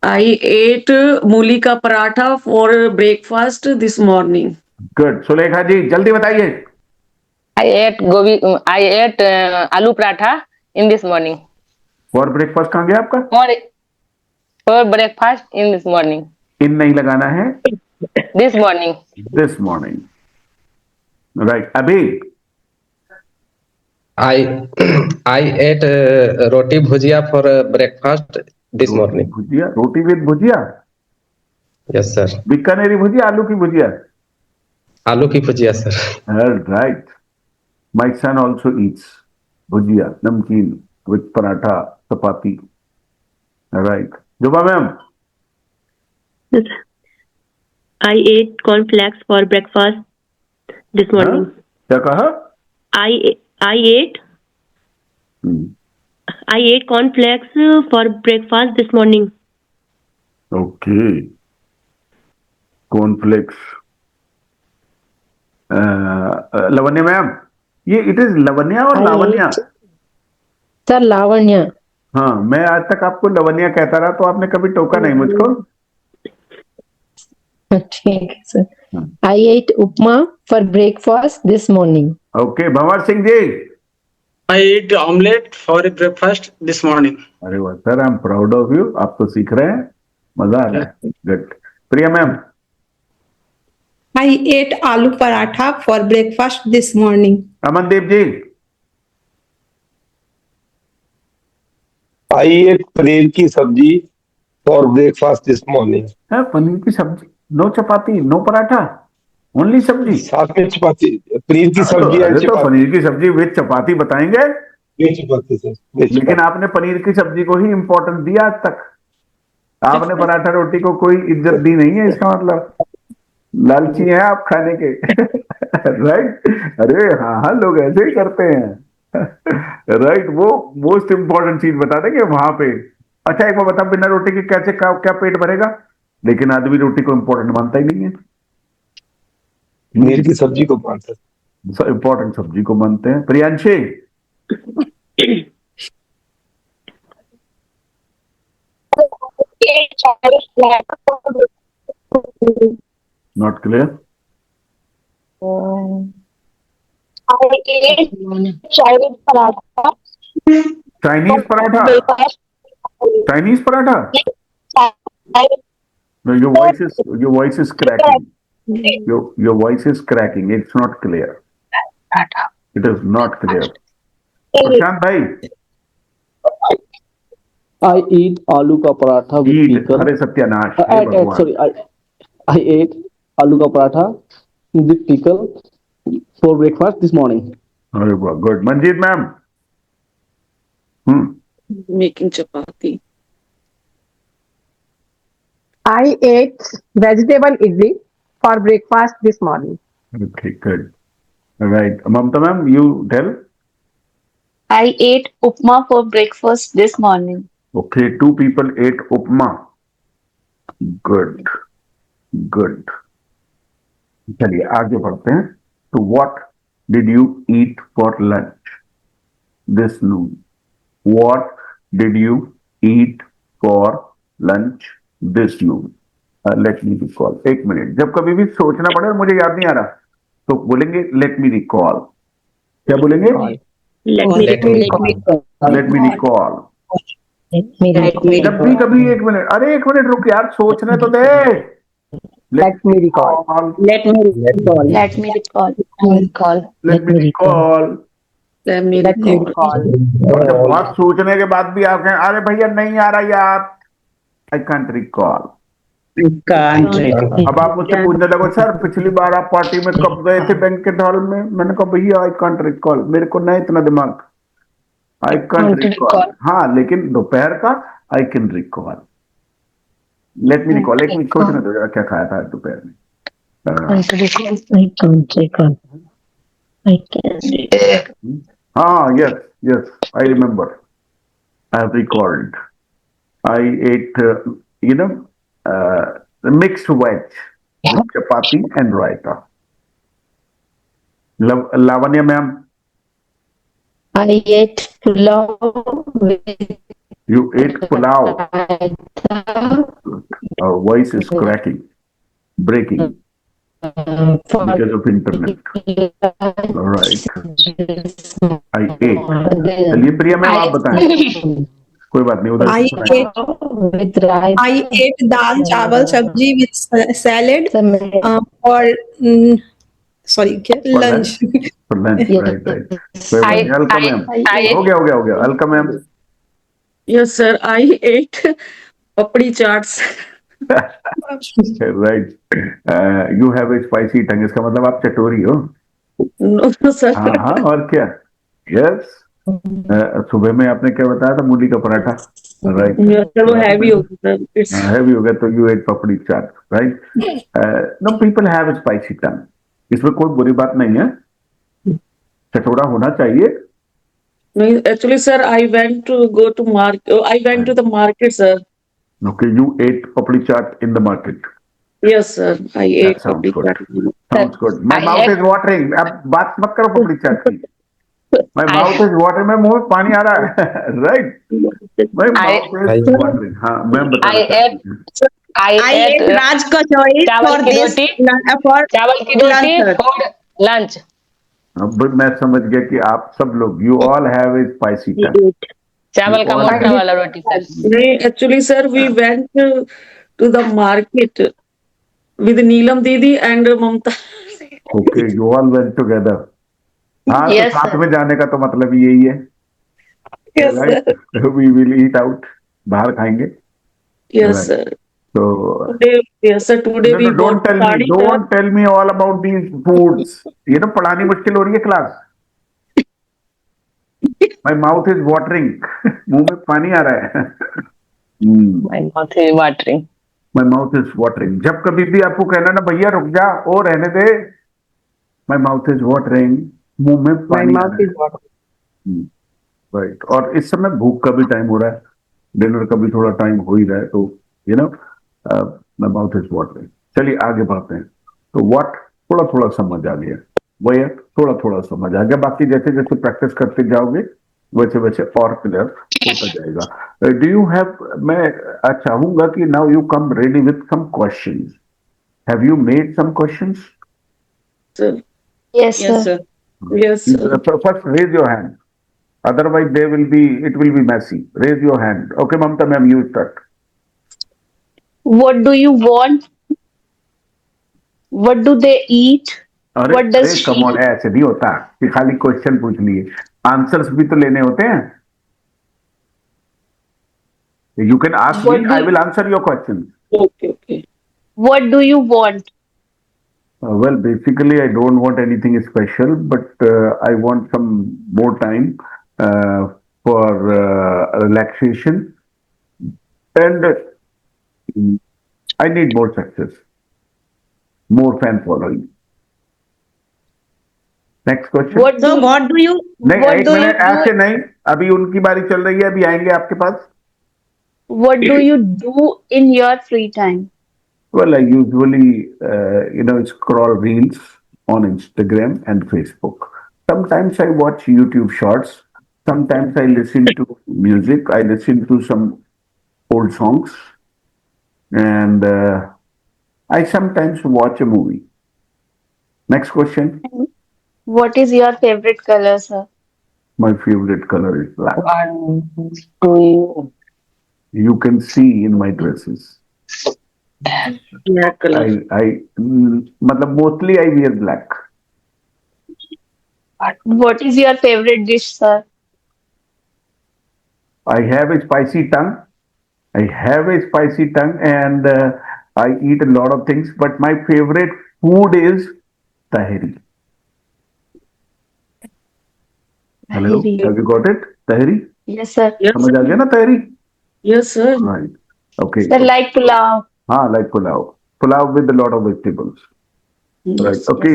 I ate mooli का paratha for breakfast this morning. Good. Sulekha ji जल्दी बताइए। I ate aloo paratha in this morning. For breakfast कहाँ गया आपका? For breakfast in this morning. इन नहीं लगाना है, This morning. This morning. Right. अभी I ate roti bhujia for breakfast this morning. Bhujia, roti with bhujia, Yes, sir. Bikaneri bhujia, आलू की भुजिया। आलू की bhujia, sir. Right. My son also eats bhujia, namkeen with paratha, chapati. Right. Juba ma'am. I ate cornflakes for breakfast this morning. क्या कहा? I ate cornflakes for breakfast this morning. Okay. Cornflakes. Lavanya ma'am, ये it is Lavanya और Lavanya? Sir लावण्य। हाँ, मैं आज तक आपको लवण्या कहता रहा, तो आपने कभी टोका नहीं मुझको। ठीक है sir. I ate upma for breakfast this morning. Okay. Bhanwar Singh ji. I ate omelette for breakfast this morning. अरे वाह सर, I am proud of you. आप तो सीख रहे हैं, मजा आ रहा है। Good. Priya ma'am. I ate aloo paratha for breakfast this morning. Amandeep ji. I ate paneer की sabzi for breakfast this morning. है पनीर की सब्जी, नो चपाती, नो पराठा, ओनली सब्जी। साथ में चपाती, पनीर की सब्जी तो, और तो चपाती। पनीर की सब्जी विद चपाती बताएंगे, नहीं चपाती सर, नहीं लेकिन चपाती। आपने पनीर की सब्जी को ही इंपॉर्टेंस दिया आज तक। आपने पराठा रोटी को कोई इज्जत दी नहीं है, इसका मतलब लालची हैं आप खाने के। राइट। अरे हाँ हाँ, लोग ऐसे ही करते हैं। राइट। वो मोस्ट इंपॉर्टेंट चीज बता देंगे वहां पे। अच्छा एक बार बता, बिना रोटी के कैसे क्या पेट भरेगा? लेकिन आदमी रोटी को इंपॉर्टेंट मानता ही नहीं है, पनीर की सब्जी को मानते हैं। इंपॉर्टेंट सब्जी को मानते हैं। Priyanshi. Not clear. Chinese paratha, Chinese paratha. No, your voice is cracking. Your voice is cracking. It's not clear. It is not clear. प्रशांत भाई। I eat aloo ka paratha with Eat, pickle. अरे सत्यानाश। हे भगवान। Sorry, I ate aloo ka paratha with pickle for breakfast this morning. अरे वाह, good. Manjeet ma'am. Making chapati. I ate vegetable idli for breakfast this morning. Okay, good. Right. Mamta ma'am, you tell. I ate upma for breakfast this morning. Okay, 2 people ate upma. Good. Good. चलिए आगे बढ़ते हैं। तो what did you eat for lunch this noon? What did you eat for lunch this noon? Let me recall. 1 minute. जब कभी भी सोचना पड़े और मुझे याद नहीं आ रहा, तो बोलेंगे let me recall. क्या बोलेंगे? Let me Let me recall. जब भी कभी 1 मिनट, अरे 1 मिनट रुक यार, सोचने तो दे। Let me recall. Let me recall. Let me recall. Recall. Let me recall. Let me Let me recall. recall. और जब बहुत सोचने के बाद भी आप कहें अरे भैया नहीं आ रहा याद, I can't recall. Can't recall. अब आप मुझसे पूछने लगो सर पिछली बार आप पार्टी में कब गए थे बैंकेट हॉल में, मैंने कहा भैया आई कांट रिकॉल, मेरे को नहीं इतना दिमाग, I can't Can't recall. recall. हाँ लेकिन दोपहर का I can recall. Let me recall, एक मिनट सोचने दो जरा क्या खाया था आज दोपहर में। Can't recall. I can't recall. I can. हाँ yes yes I remember, I have recalled, I ate you know mixed veg with chapati and raita. Lavanya ma'am, I ate pulao with you ate pulao. raita Our voice is cracking, breaking for because of internet. All right. I ate. चलिए प्रिया ma'am आप बताएं। कोई बात नहीं, उधर I से सुनाइए। ate with rice. I ate dal chawal sabji with salad for sorry lunch. For lunch, Yes. right, right. कोई बात नहीं, अलका मैम। I हो गया, Alka ma'am. Yes, sir. I ate papdi chaats. Right. You have a spicy tongue, इसका मतलब आप चटोरी हो। No, sir. हाँ हाँ और क्या। यस सुबह में आपने क्या बताया था, मूली का पराठा, राइट। Yeah, चलो heavy हो गया, sir. It's हैवी हो गया तो you ate papdi chaat, right. No people have spicy tongue, इसमें कोई बुरी बात नहीं है, चटोरा होना चाहिए। no, actually, sir, I went to go to market. I went to the market, sir. Okay, you ate papdi chaat in the market. Yes, sir. I ate That sounds papdi good. chaat. Sounds good. My I mouth ate- is watering. अब बात मत करो पपड़ी चाट की। My mouth is watering. मेरे मुंह में पानी आ रहा है, right? My mouth is watering. हाँ, मैम बताना चाहती हूँ। I ate Raj Kachori चावल for की this रोटी, for चावल की lunch, roti sir. for lunch. अब मैं समझ गया कि आप सब लोग you all have a spicy tongue. चावल का और- मोटा वाला रोटी sir. No, actually, sir, we went to the market with Neelam Didi and Mamta. Okay, you all went together. हाँ तो Yes, साथ sir. में जाने का तो मतलब यही है, Yes, sir. right? We will eat out. बाहर खाएंगे। Yes, Right. sir. So Today, yes, sir. Today we don't bought tell me, sari, sir. don't tell me all about these foods. ये तो पढ़ानी मुश्किल हो रही है class. My mouth is watering. मुंह में पानी आ रहा है। My mouth is watering. My mouth is watering. जब कभी भी आपको कहना ना भैया रुक जा और रहने दे, my mouth is watering. मुंह में My पानी आ mouth रहा is watering. है। राइट। और इस समय भूख का भी टाइम हो रहा है, डिनर का भी थोड़ा टाइम हो ही रहा है, तो you know my mouth is watering. चलिए आगे बढ़ते हैं। तो व्हाट थोड़ा थोड़ा समझ आ गया, वह थोड़ा थोड़ा समझ आ गया, बाकी जैसे जैसे प्रैक्टिस करते जाओगे वैसे वैसे और क्लियर होता जाएगा। डू यू हैव, मैं चाहूंगा कि now you come ready with some questions. Have you made some questions? Sir. Yes, Yes, sir. sir. Yes, sir. First raise your hand, otherwise it will be messy. Raise your hand. Okay, Mamta ma'am, you start. What do you want? What do they eat? अरे What does अरे she come on, ऐसे नहीं होता कि खाली question पूछ लिए, answers भी तो लेने होते हैं। You can ask What me, do I will answer your question. Okay, okay. What do you want? Well, basically, I don't want anything special, but I want some more time for relaxation, and I need more success, more fan following. Next question. What So do what do you नहीं, what एक do you minute, do? ऐसे नहीं, अभी उनकी बारी चल रही है, अभी आएंगे आपके पास। What do you do in your free time? Well, I usually, scroll reels on Instagram and Facebook. Sometimes I watch YouTube shorts. Sometimes I listen to music. I listen to some old songs. And I sometimes watch a movie. Next question. What is your favorite color, sir? My favorite color is black. What do you? You can see in my dresses. Black color. मतलब mostly I wear black. What is your favorite dish, sir? I have a spicy tongue. And I eat a lot of things, but my favorite food is tahiri. Hello, Tahiri. have you got it? Tahiri? Yes, sir. Yes, समझ आ गया ना tahiri? yes, sir. Right. Okay. Sir, like pulao. हाँ, like pulao. Pulao with a lot of vegetables. Right. Yes, Okay.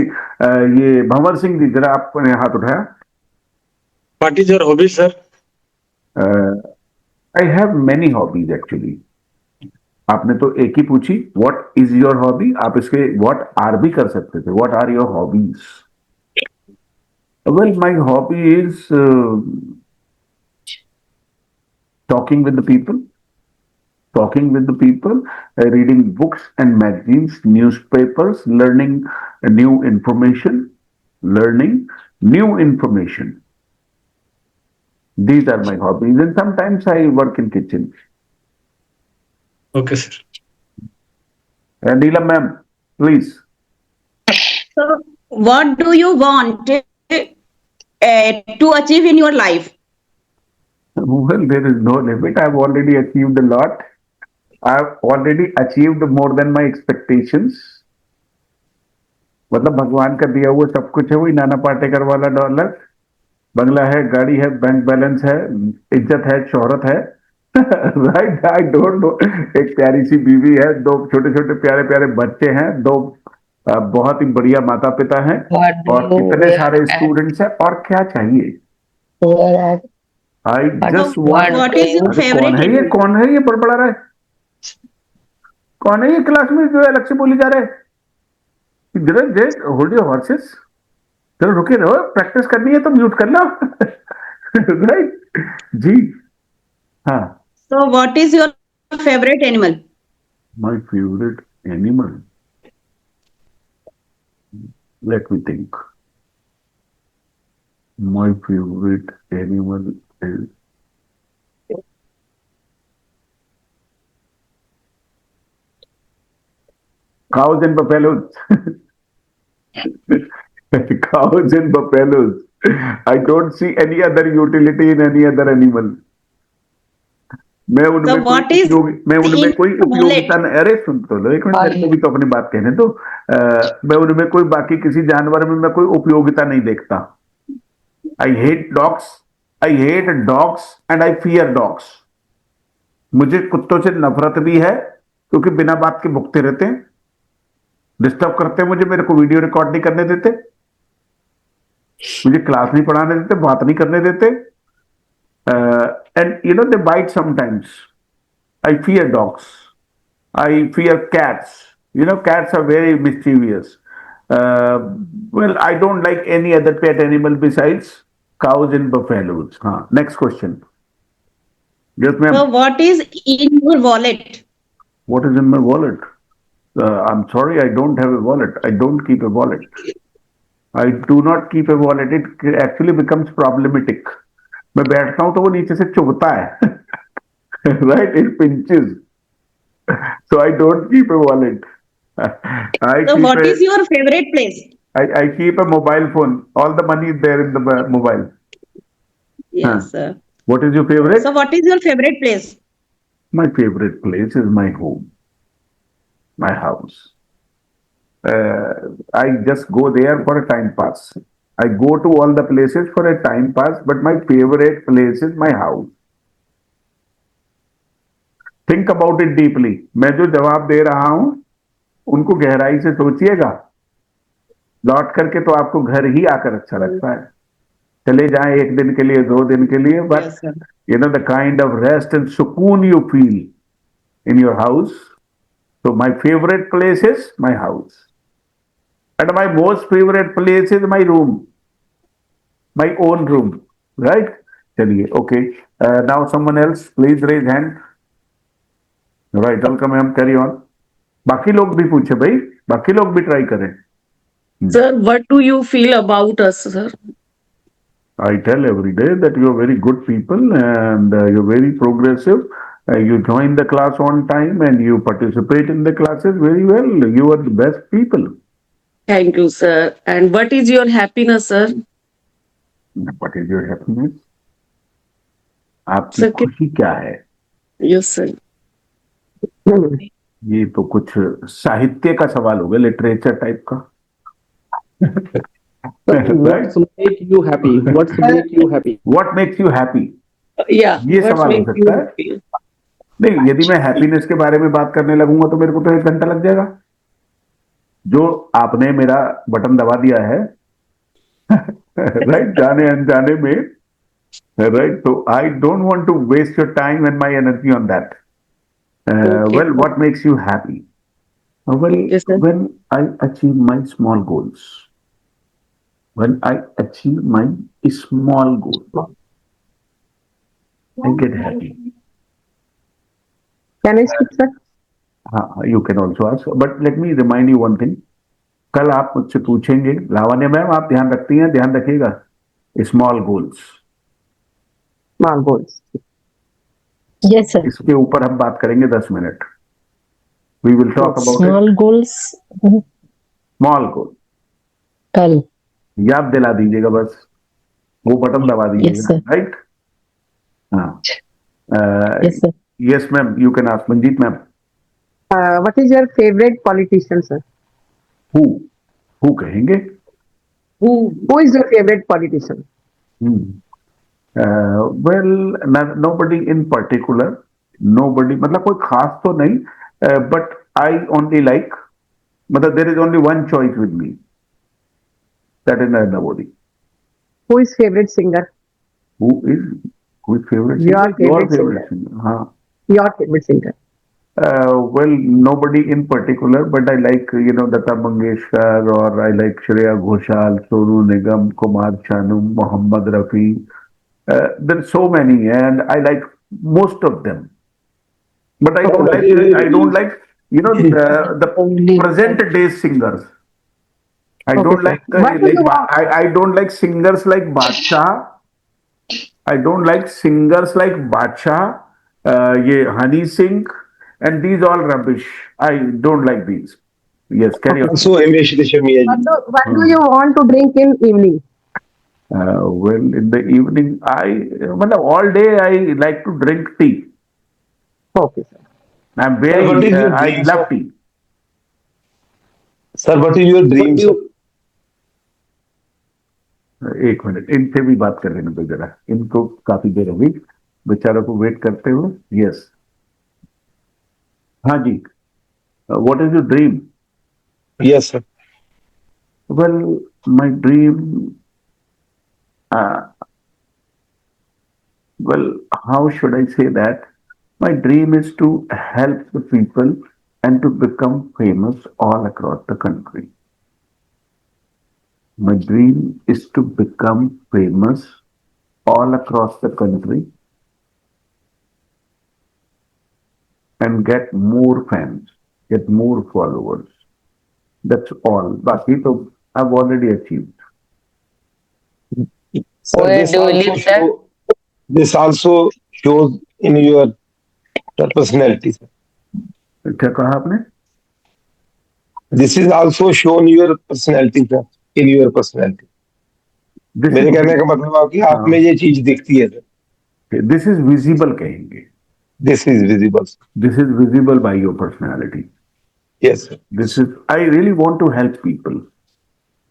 ये भंवर सिंह जी, जरा आपने हाथ उठाया. What is your hobby, sir? I have many hobbies actually. आपने तो एक ही पूछी, what is your hobby? आप इसके what are भी कर सकते थे. What are your hobbies? Well, my hobby is talking with the people, reading books and magazines, newspapers, learning new information. These are my hobbies, and sometimes I work in kitchen. Okay, sir. And Neelam ma'am, please. So, what do you want to achieve in your life? Well, there is no limit. I've already achieved a lot. I've already achieved more than my expectations. मतलब भगवान का दिया हुआ सब कुछ है, वही नाना पाटेकर वाला डॉलर. बंगला है, गाड़ी है, बैंक बैलेंस है, इज्जत है, शोहरत है. Right, I don't know. एक प्यारी सी बीवी है, 2 छोटे छोटे प्यारे प्यारे बच्चे हैं, 2 बहुत ही बढ़िया माता पिता हैं, What do और you कितने wear सारे at स्टूडेंट्स हैं. और क्या चाहिए? wear at I just want. What is your favorite कौन है ये? animal? कौन है ये बड़बड़ा रहा है? कौन है ये क्लास में जो अलग से बोली जा रहे हैं? जरा होल्ड योर हॉर्सेस. चलो रुके रहो, प्रैक्टिस करनी है तो म्यूट कर लो. राइट जी. हाँ. So, what is your favorite animal? My favorite animal. Let me think. My favorite animal is cows and buffaloes. Cows and buffaloes. I don't see any other utility in any other animal. मैं उनमें what कोई is उपयोग, मैं उनमें in कोई wallet? उपयोगिता नहीं. अरे सुन तो लो एक मिनट, मेरे को भी तो अपनी बात कहने दो. मैं उनमें कोई बाकी किसी जानवर में मैं कोई उपयोगिता नहीं देखता. I hate dogs and I fear dogs. मुझे कुत्तों से नफरत भी है, क्योंकि बिना बात के भुगते रहते हैं, डिस्टर्ब करते हैं मुझे, मेरे को वीडियो रिकॉर्ड नहीं करने देते, मुझे क्लास नहीं पढ़ाने देते, बात नहीं करने देते. And they bite sometimes. I fear dogs. I fear cats. Cats are very mischievous. Well, I don't like any other pet animal besides cows and buffaloes. Next question. Yes, ma'am. So, what is in your wallet? What is in my wallet? I'm sorry, I don't have a wallet. I don't keep a wallet. I do not keep a wallet. It actually becomes problematic. मैं बैठता हूं तो वो नीचे से चुभता है. Right, it pinches. So I don't keep a wallet. So, what is your favorite place? I keep a mobile phone. All the money is there in the mobile. Yes, sir. What is your favorite? So, what is your favorite place? My favorite place is my home, my house. I just go there for a time pass. I go to all the places for a time pass, but my favorite place is my house. Think about it deeply. मैं जो जवाब दे रहा हूं उनको गहराई से सोचिएगा. लौट करके तो आपको घर ही आकर अच्छा लगता है. चले जाएं 1 दिन के लिए, 2 दिन के लिए, but Yes, sir. the kind of rest and sukoon you feel in your house. So my favorite place is my house. And my most favorite place is my room, my own room, right? चलिए, okay. Now someone else, please raise hand. Right, welcome, ma'am. Carry on. बाकी लोग भी पूछे भाई, बाकी लोग भी try करें. Sir, what do you feel about us, sir? I tell every day that you are very good people and you're very progressive You join the class on time and you participate in the classes very well. You are the best people. Thank you, sir. And what is your happiness, sir? What is your happiness? आपकी Sir, खुशी क्या है? yes, sir. ये तो कुछ साहित्य का सवाल हो गया, लिटरेचर टाइप का. What's make you happy? What's make you happy? What makes you happy? Yeah. ये what सवाल हो makes सकता you है. happy? नहीं, यदि मैं हैप्पीनेस के बारे में बात करने लगूंगा तो मेरे को तो 1 घंटा लग जाएगा. जो आपने मेरा बटन दबा दिया है, राइट, जाने अनजाने में, राइट, तो I don't want to waste your time and my energy on that. Well, what makes you happy? Well, Yes, sir. when I achieve my small goals. When I achieve my small goal, I get happy. Can I speak, sir? You can also ask, but let me remind you one thing. कल आप मुझसे पूछेंगे, लावण्य ma'am आप ध्यान रखती हैं, ध्यान रखिएगा, small goals. Small goals. Yes, sir. इसके ऊपर हम बात करेंगे 10 minute. We will talk about Small it. goals. Small goal. कल. याद दिला दीजिएगा बस, वो बटन दबा Yes, दीजिएगा, sir. राइट? हाँ. Yes, sir. Yes, ma'am. You can ask Manjeet, ma'am. What is your favorite politician, sir? Who कहेंगे? Who is your favorite politician? Well, nobody in particular. Nobody, मतलब कोई खास तो नहीं. But I only like, मतलब there is only one choice with me. That is Narendra Modi. Who is favorite singer? Who is favorite singer? Your favorite singer. singer. हाँ. Your favorite singer. Well, nobody in particular, but I like, Lata Mangeshkar, or I like Shreya Ghoshal, Sonu Nigam, Kumar Sanu, Mohammed Rafi. There's so many, and I like most of them. But I don't like, the present day singers. I don't sir. like, What do you want? I don't like singers like Badshah. I don't like singers like Badshah, ye Honey Singh, and these all rubbish. I don't like these. Yes, carry on. Also, Himesh Reshammiya ji. What do you want to drink in evening? Well, in the evening, all day I like to drink tea. Okay, sir. I'm Sir, what is your I dream, love sir? tea. Sir, what is your dream, sir? एक minute, इनसे भी बात कर लेने दो जरा. इनको काफी देर हो गई, बेचारों को वेट करते हुए. यस, हाँ जी. What is your dream? Yes, sir. Well, my dream, well, how should I say that? My dream is to help the people and to become famous all across the country. My dream is to become famous all across the country and get more fans, get more followers. That's all. Baki to I've already achieved. Sir, Where do you live, sir? This also shows in your personality, sir. क्या कहा आपने? This is also shown your personality, sir. In your personality. This मेरे is, कहने का मतलब है कि आप में ये चीज दिखती है, sir. this is visible कहेंगे. This is visible, sir. This is visible by your personality. Yes, sir. This is, I really want to help people.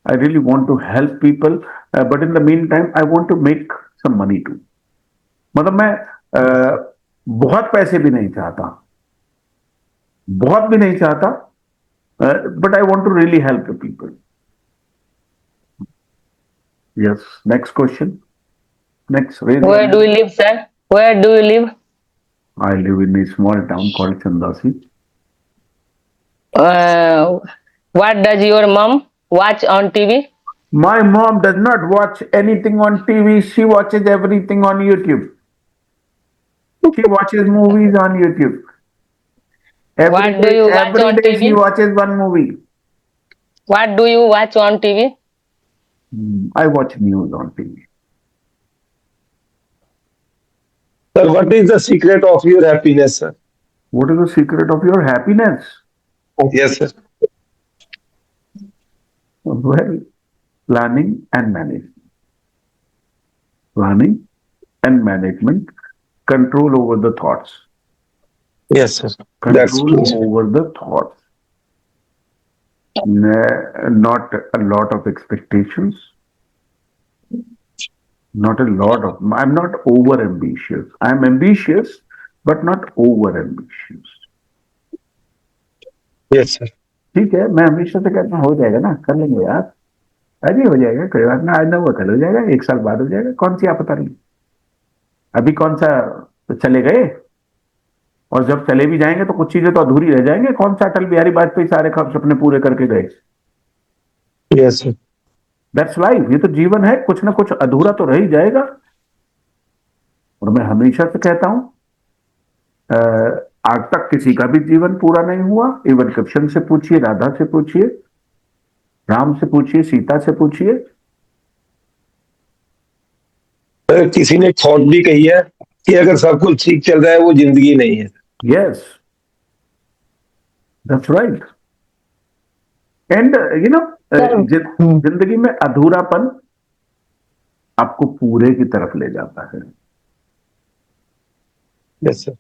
I really want to help people, but in the meantime, I want to make some money too. मतलब मैं बहुत पैसे भी नहीं चाहता, बहुत भी नहीं चाहता, but I want to really help the people. Yes. Next question. Next. Where do you live, sir? Where do you live? I live in a small town called Chandasi. What does your mom watch on TV? My mom does not watch anything on TV. She watches everything on YouTube. She watches movies on YouTube. What do you watch on every day TV? she watches one movie. What do you watch on TV? I watch news on TV. Sir, what is the secret of your happiness, sir? What is the secret of your happiness? Yes, sir. Well, planning and management. Planning and management, control over the thoughts. Yes, sir. That's Control true. over the thoughts. Not a lot of expectations. Not a lot of. I'm not over ambitious. I'm ambitious, but not over ambitious. Yes, sir. ठीक है, मैं हमेशा से कहता हूँ हो जाएगा ना, कर लेंगे यार, अरे हो जाएगा, कोई बात ना, आज ना हुआ कल हो जाएगा, 1 साल बाद हो जाएगा, कौन सी आपत्ति नहीं। अभी कौन सा चले गए, और जब चले भी जाएंगे तो कुछ चीजें तो अधूरी रह जाएंगे। कौन सा अटल बिहारी वाजपेयी सारे ख्वाब सपने पूरे करके गए? Yes, sir. दैट्स लाइफ, ये तो जीवन है, कुछ ना कुछ अधूरा तो रह ही जाएगा। और मैं हमेशा से कहता हूं, आज तक किसी का भी जीवन पूरा नहीं हुआ। इवन कृष्ण से पूछिए, राधा से पूछिए, राम से पूछिए, सीता से पूछिए। किसी ने थॉट भी कही है कि अगर सब कुछ ठीक चल रहा है वो जिंदगी नहीं है। Yes, that's right. And you know, जिंदगी में अधूरापन आपको पूरे की तरफ ले जाता है। Yes sir.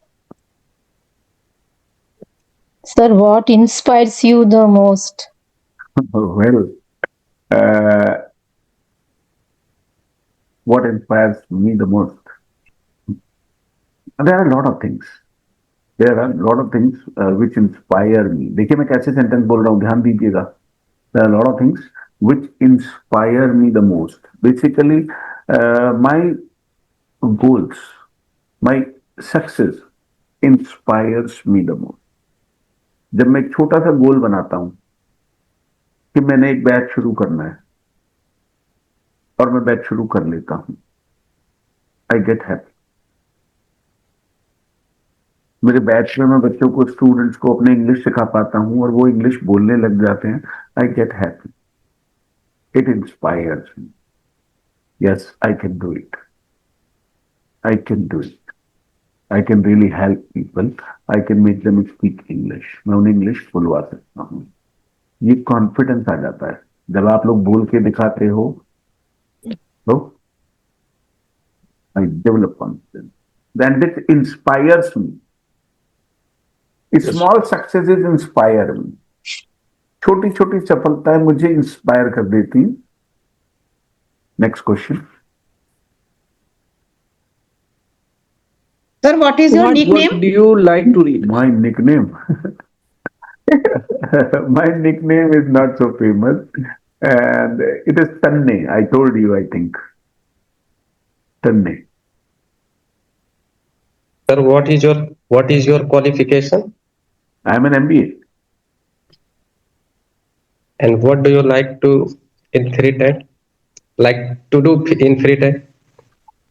Sir, what inspires you the most? Well, what inspires me the most? There are a lot of things. There are a lot of things which inspire me. देखिए मैं कैसे सेंटेंस बोल रहा हूँ, ध्यान दीजिएगा। There are a lot of things which inspire me the most. Basically, my goals, my success inspires me the most. जब मैं एक छोटा सा गोल बनाता हूं कि मैंने एक बैच शुरू करना है और मैं बैच शुरू कर लेता हूं, आई गेट हैप्पी। मेरे बैच में मैं बच्चों को, स्टूडेंट्स को अपने इंग्लिश सिखा पाता हूं और वो इंग्लिश बोलने लग जाते हैं, I get happy. It inspires me. Yes, I can do it, I can do it, I can really help people. I can make them speak English. मैं उन्हें इंग्लिश बोलवा सकता हूँ। ये कॉन्फिडेंस आ जाता है जब आप लोग बोल के दिखाते हो, तो I develop confidence. Then this inspires me. Small successes inspire me. छोटी छोटी सफलताएं मुझे इंस्पायर कर देती हैं। Next question. Sir, what is your nickname? What do you like to read? My nickname. My nickname is not so famous, and it is Tanne. I told you, I think. Tanne. Sir, what is your qualification? I am an MBA. And what do you like to in free time? Like to do in free time?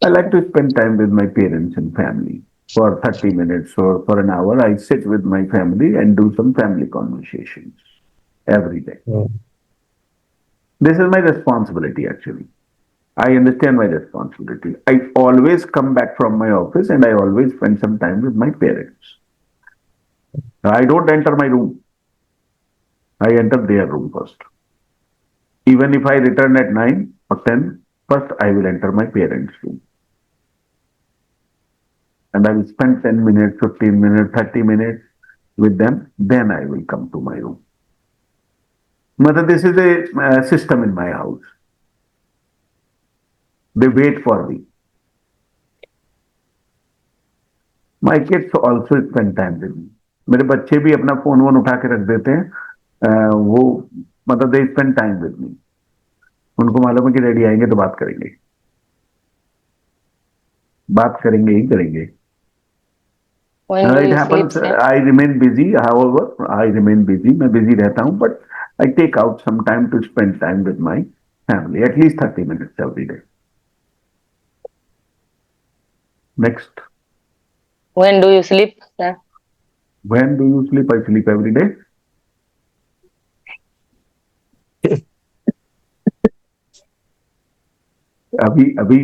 I like to spend time with my parents and family for 30 minutes or for an hour. I sit with my family and do some family conversations every day. This is my responsibility, actually. I understand my responsibility. I always come back from my office and I always spend some time with my parents. I don't enter my room. I enter their room first. Even if I return at 9 or 10, first I will enter my parents' room. And I will spend 10 minutes, 15 minutes, 30 minutes with them. Then I will come to my room. Mother, this is a system in my house. They wait for me. My kids also spend time with me. मेरे बच्चे भी अपना phone वोन उठा के रख देते हैं। वो मतलब they spend time with me. उनको मालूम है कि डैडी आएंगे तो बात करेंगे, बात करेंगे ही करेंगे। It happens. I remain busy. However, I remain busy. मैं busy रहता हूँ, but I take out some time to spend time with my family. At least 30 minutes every day. Next. When do you sleep, sir? When do you sleep? I sleep every day. अभी अभी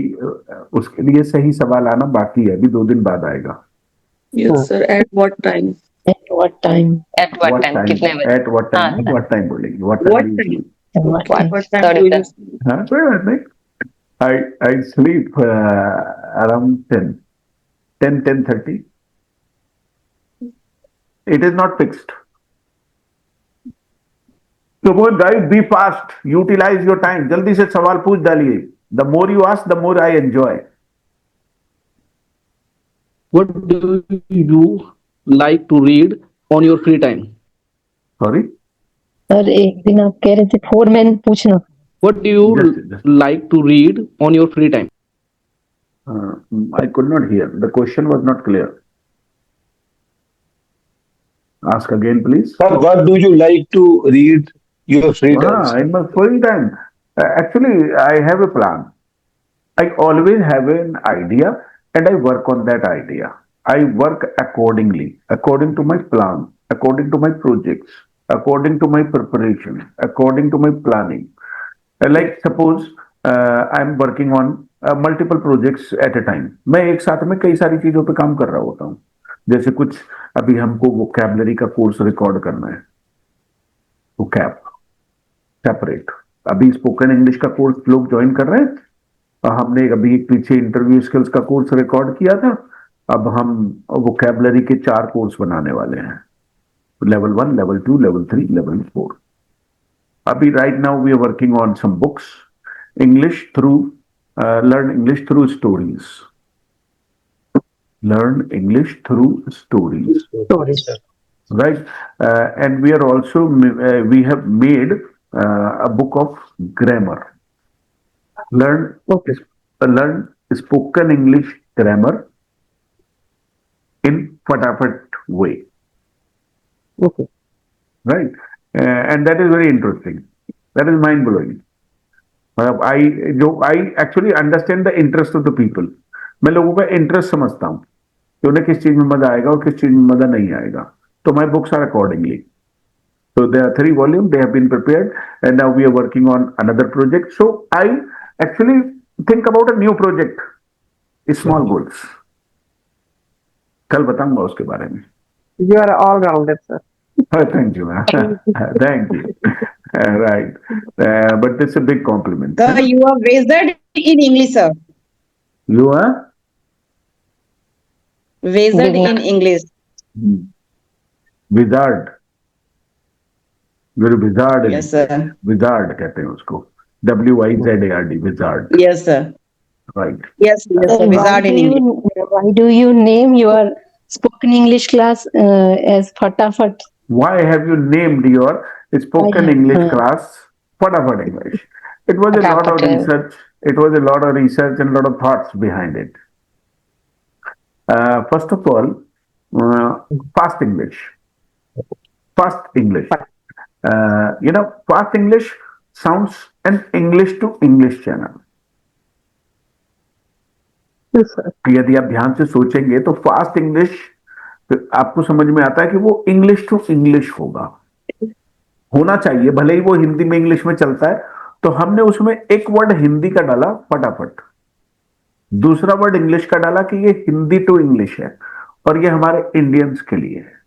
उसके लिए सही सवाल आना बाकी है, अभी 2 दिन बाद आएगा। Yes, sir. At what time? At what time? At what time? कितने बजे? At what time? हाँ, What time बोलेंगे? What time What do you time? sleep? At what What, time? what time Sorry, do sir. you sleep? हाँ, कोई बात नहीं। I sleep around 10:30. It is not fixed. Come on guys, be fast. Utilize your time. जल्दी से सवाल पूछ डालिए. The more you ask, the more I enjoy. What do you like to read on your free time? Sorry. Sir एक दिन आप कह रहे थे 4 men पूछना. What do you Just- like to read on your free time? I could not hear. The question was not clear. Ask again, please. Sir, what do you like to read your free time? sir? In my free time, actually, I have a plan. I always have an idea and I work on that idea. I work accordingly, according to my plan, according to my projects, according to my preparation, according to my planning. Like suppose I'm working on multiple projects at a time. मैं एक साथ में कई सारी चीजों पे काम कर रहा होता हूँ. जैसे कुछ अभी हमको वोकैबुलरी का कोर्स रिकॉर्ड करना है, वोकैब सेपरेट. अभी स्पोकन इंग्लिश का कोर्स लोग ज्वाइन कर रहे हैं. हमने अभी एक पीछे इंटरव्यू स्किल्स का कोर्स रिकॉर्ड किया था. अब हम वोकैबुलरी के 4 कोर्स बनाने वाले हैं. Level 1, level 2, level 3, level 4. अभी right now we are working on some books, English through learn English through stories. Learn English through stories. Right? And we are also, we have made a book of grammar. Learn spoken English grammar in Fatafat way. Okay. Right? And that is very interesting. That is mind blowing. I actually understand the interest of the people. मैं लोगों का interest समझता हूँ कि उन्हें किस चीज में मजा आएगा और किस चीज में मजा नहीं आएगा. तो my books are accordingly. So there are 3 volumes. They have been prepared, and now we are working on another project. So I actually think about a new project. Small goals. कल बताऊंगा उसके बारे में. You are all rounded, sir. Thank you, man. Thank you. Right. But that's a big compliment. Sir, you are wizard in English, sir. You are? Wizard in English. Wizard. You're a wizard. Yes, sir. Wizard कहते हैं उसको. WIZARD. Wizard. Yes, sir. Right. Yes, yes, sir. Wizard in English. Why do you name your spoken English class as Fatafat? Why have you named your spoken English class Fatafat English? It was a lot of research. It was a lot of research and a lot of thoughts behind it. First of all, fast English. Fast English. Fast English sounds an English to English channel. Yes, sir. यदि आप ध्यान से सोचेंगे तो fast English आपको समझ में आता है कि वो इंग्लिश टू इंग्लिश होना चाहिए. भले ही वो हिंदी में इंग्लिश में चलता है, तो हमने उसमें एक वर्ड हिंदी का डाला फटाफट, दूसरा वर्ड इंग्लिश का डाला कि ये हिंदी टू इंग्लिश है और ये हमारे इंडियंस के लिए है.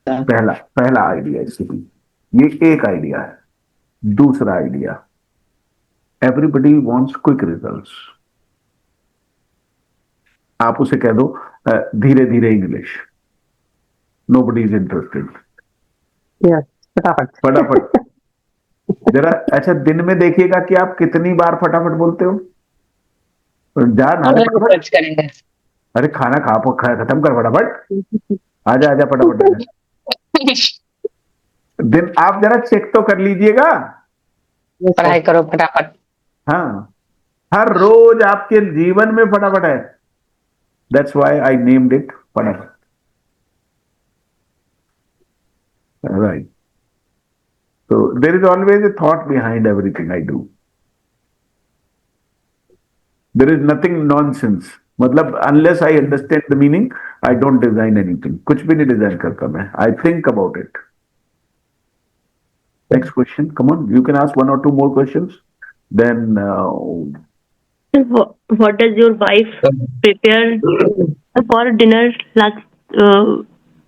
पहला आइडिया. इसलिए ये एक आइडिया है. दूसरा idea, everybody wants quick results. आप उसे कह दो धीरे धीरे English, nobody is interested. Yes, फटाफट. जरा अच्छा दिन में देखिएगा कि आप कितनी बार फटाफट बोलते हो. सर्च करेंगे. अरे खाना खत्म कर फटाफट. आजा फटाफट. दिन आप जरा चेक तो कर लीजिएगा. पढ़ाई करो फटाफट. हाँ, हर रोज आपके जीवन में फटाफट है. That's why I named it फटाफट. Right. So there is always a thought behind everything I do. There is nothing nonsense. मतलब unless I understand the meaning, I don't design anything. कुछ भी नहीं डिजाइन करता मैं. I think about it. Next question. Come on, you can ask 1 or 2 more questions. then What does your wife prepare for dinner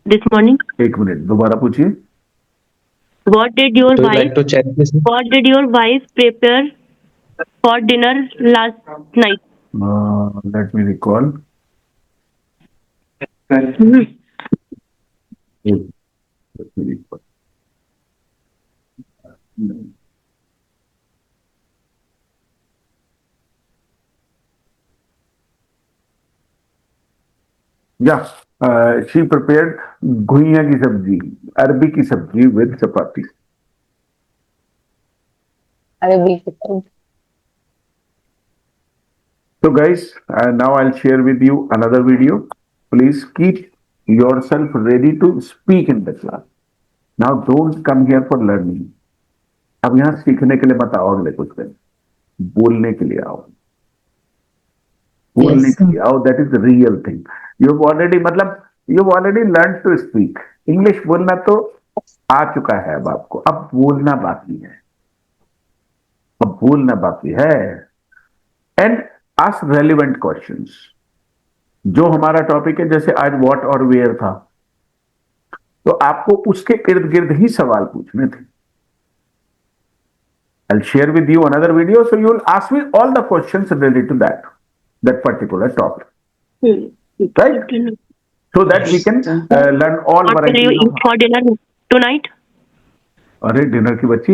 this morning? एक minute दोबारा पूछिए. What did your Do you wife like to check this? What did your wife prepare for dinner last night? Let me recall. Let me recall. Yeah, she prepared घुइयां की सब्जी, अरबी की सब्जी with chapati. So guys, now I'll share with you another video. Please keep yourself ready to speak in the class. Now don't come here for learning. अब यहाँ सीखने के लिए मत आओ अगले कुछ दिन, बोलने के लिए आओ. बोलने के लिए आओ. That is the real thing. You've already learned to speak. English बोलना तो आ चुका है अब आपको. अब बोलना बाकी है. अब बोलना बाकी है. And ask relevant questions. जो हमारा टॉपिक है, जैसे आज व्हाट और वेयर था, तो आपको उसके इर्द गिर्द ही सवाल पूछने थे. I'll share with you another video, so you will ask me all the questions related to that particular topic, right? So that we can learn all What will varieties. you eat for dinner tonight? अरे dinner की बच्ची,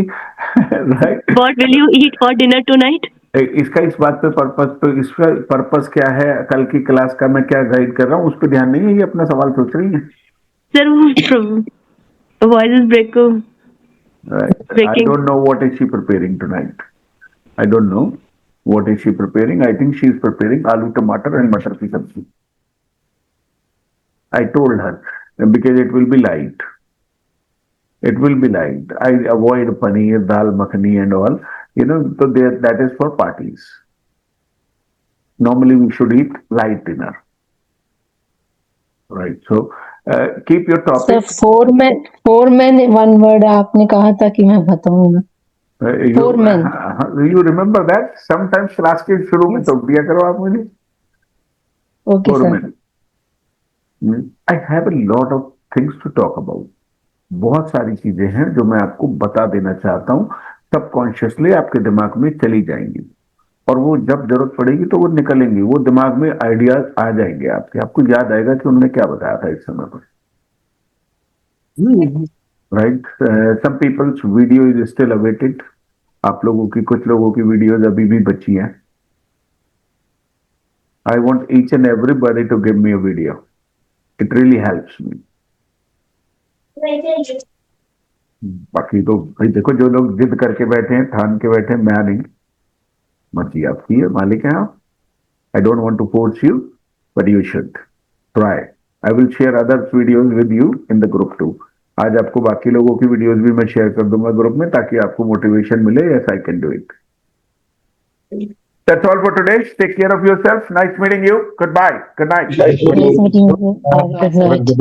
right? What will you eat for dinner tonight? इसका इस बात पे इसका purpose क्या है, कल की क्लास का मैं क्या गाइड कर रहा हूँ, उस पर ध्यान नहीं है. ये अपना सवाल सोच रही है. Sir, voice is breaking. Right. I don't know what is she preparing tonight. I don't know what is she preparing. I think she is preparing aloo tomato and matar ki sabzi. I told her because it will be light. It will be light. I avoid paneer, dal makhani and all. So that is for parties. Normally we should eat light dinner. Right. So keep your topic. Sir four man one word आपने कहा था कि मैं बताऊंगा. Four men. You remember that? Sometimes class के शुरू में टोक दिया करो आप मुझे. Okay, Four sir. men. I have a lot of things to talk about. बहुत सारी चीजें हैं जो मैं आपको बता देना चाहता हूँ. सबकॉन्शियसली आपके दिमाग में चली जाएंगी और वो जब जरूरत पड़ेगी तो वो निकलेंगी. वो दिमाग में आइडियाज आ जाएंगे आपके. आपको याद आएगा कि उन्होंने क्या बताया था इस समय पर. Right. Some people's video is still awaited. आप लोगों की, कुछ लोगों की वीडियोज अभी भी बची हैं. I want each and everybody to give me a video. It really helps me. बाकी तो भाई देखो, जो लोग जिद करके बैठे हैं, ठान के बैठे हैं, मैं नहीं. मर्जी आपकी है, मालिक है आप. I don't want to force you, but you should try. I will share other videos with you in the group too. आज आपको बाकी लोगों की वीडियोस भी मैं शेयर कर दूंगा ग्रुप में, ताकि आपको मोटिवेशन मिले. Yes, I can do it. That's all for today. Take care of yourself. Nice meeting you. Goodbye. Good night. Nice meeting you. Good night.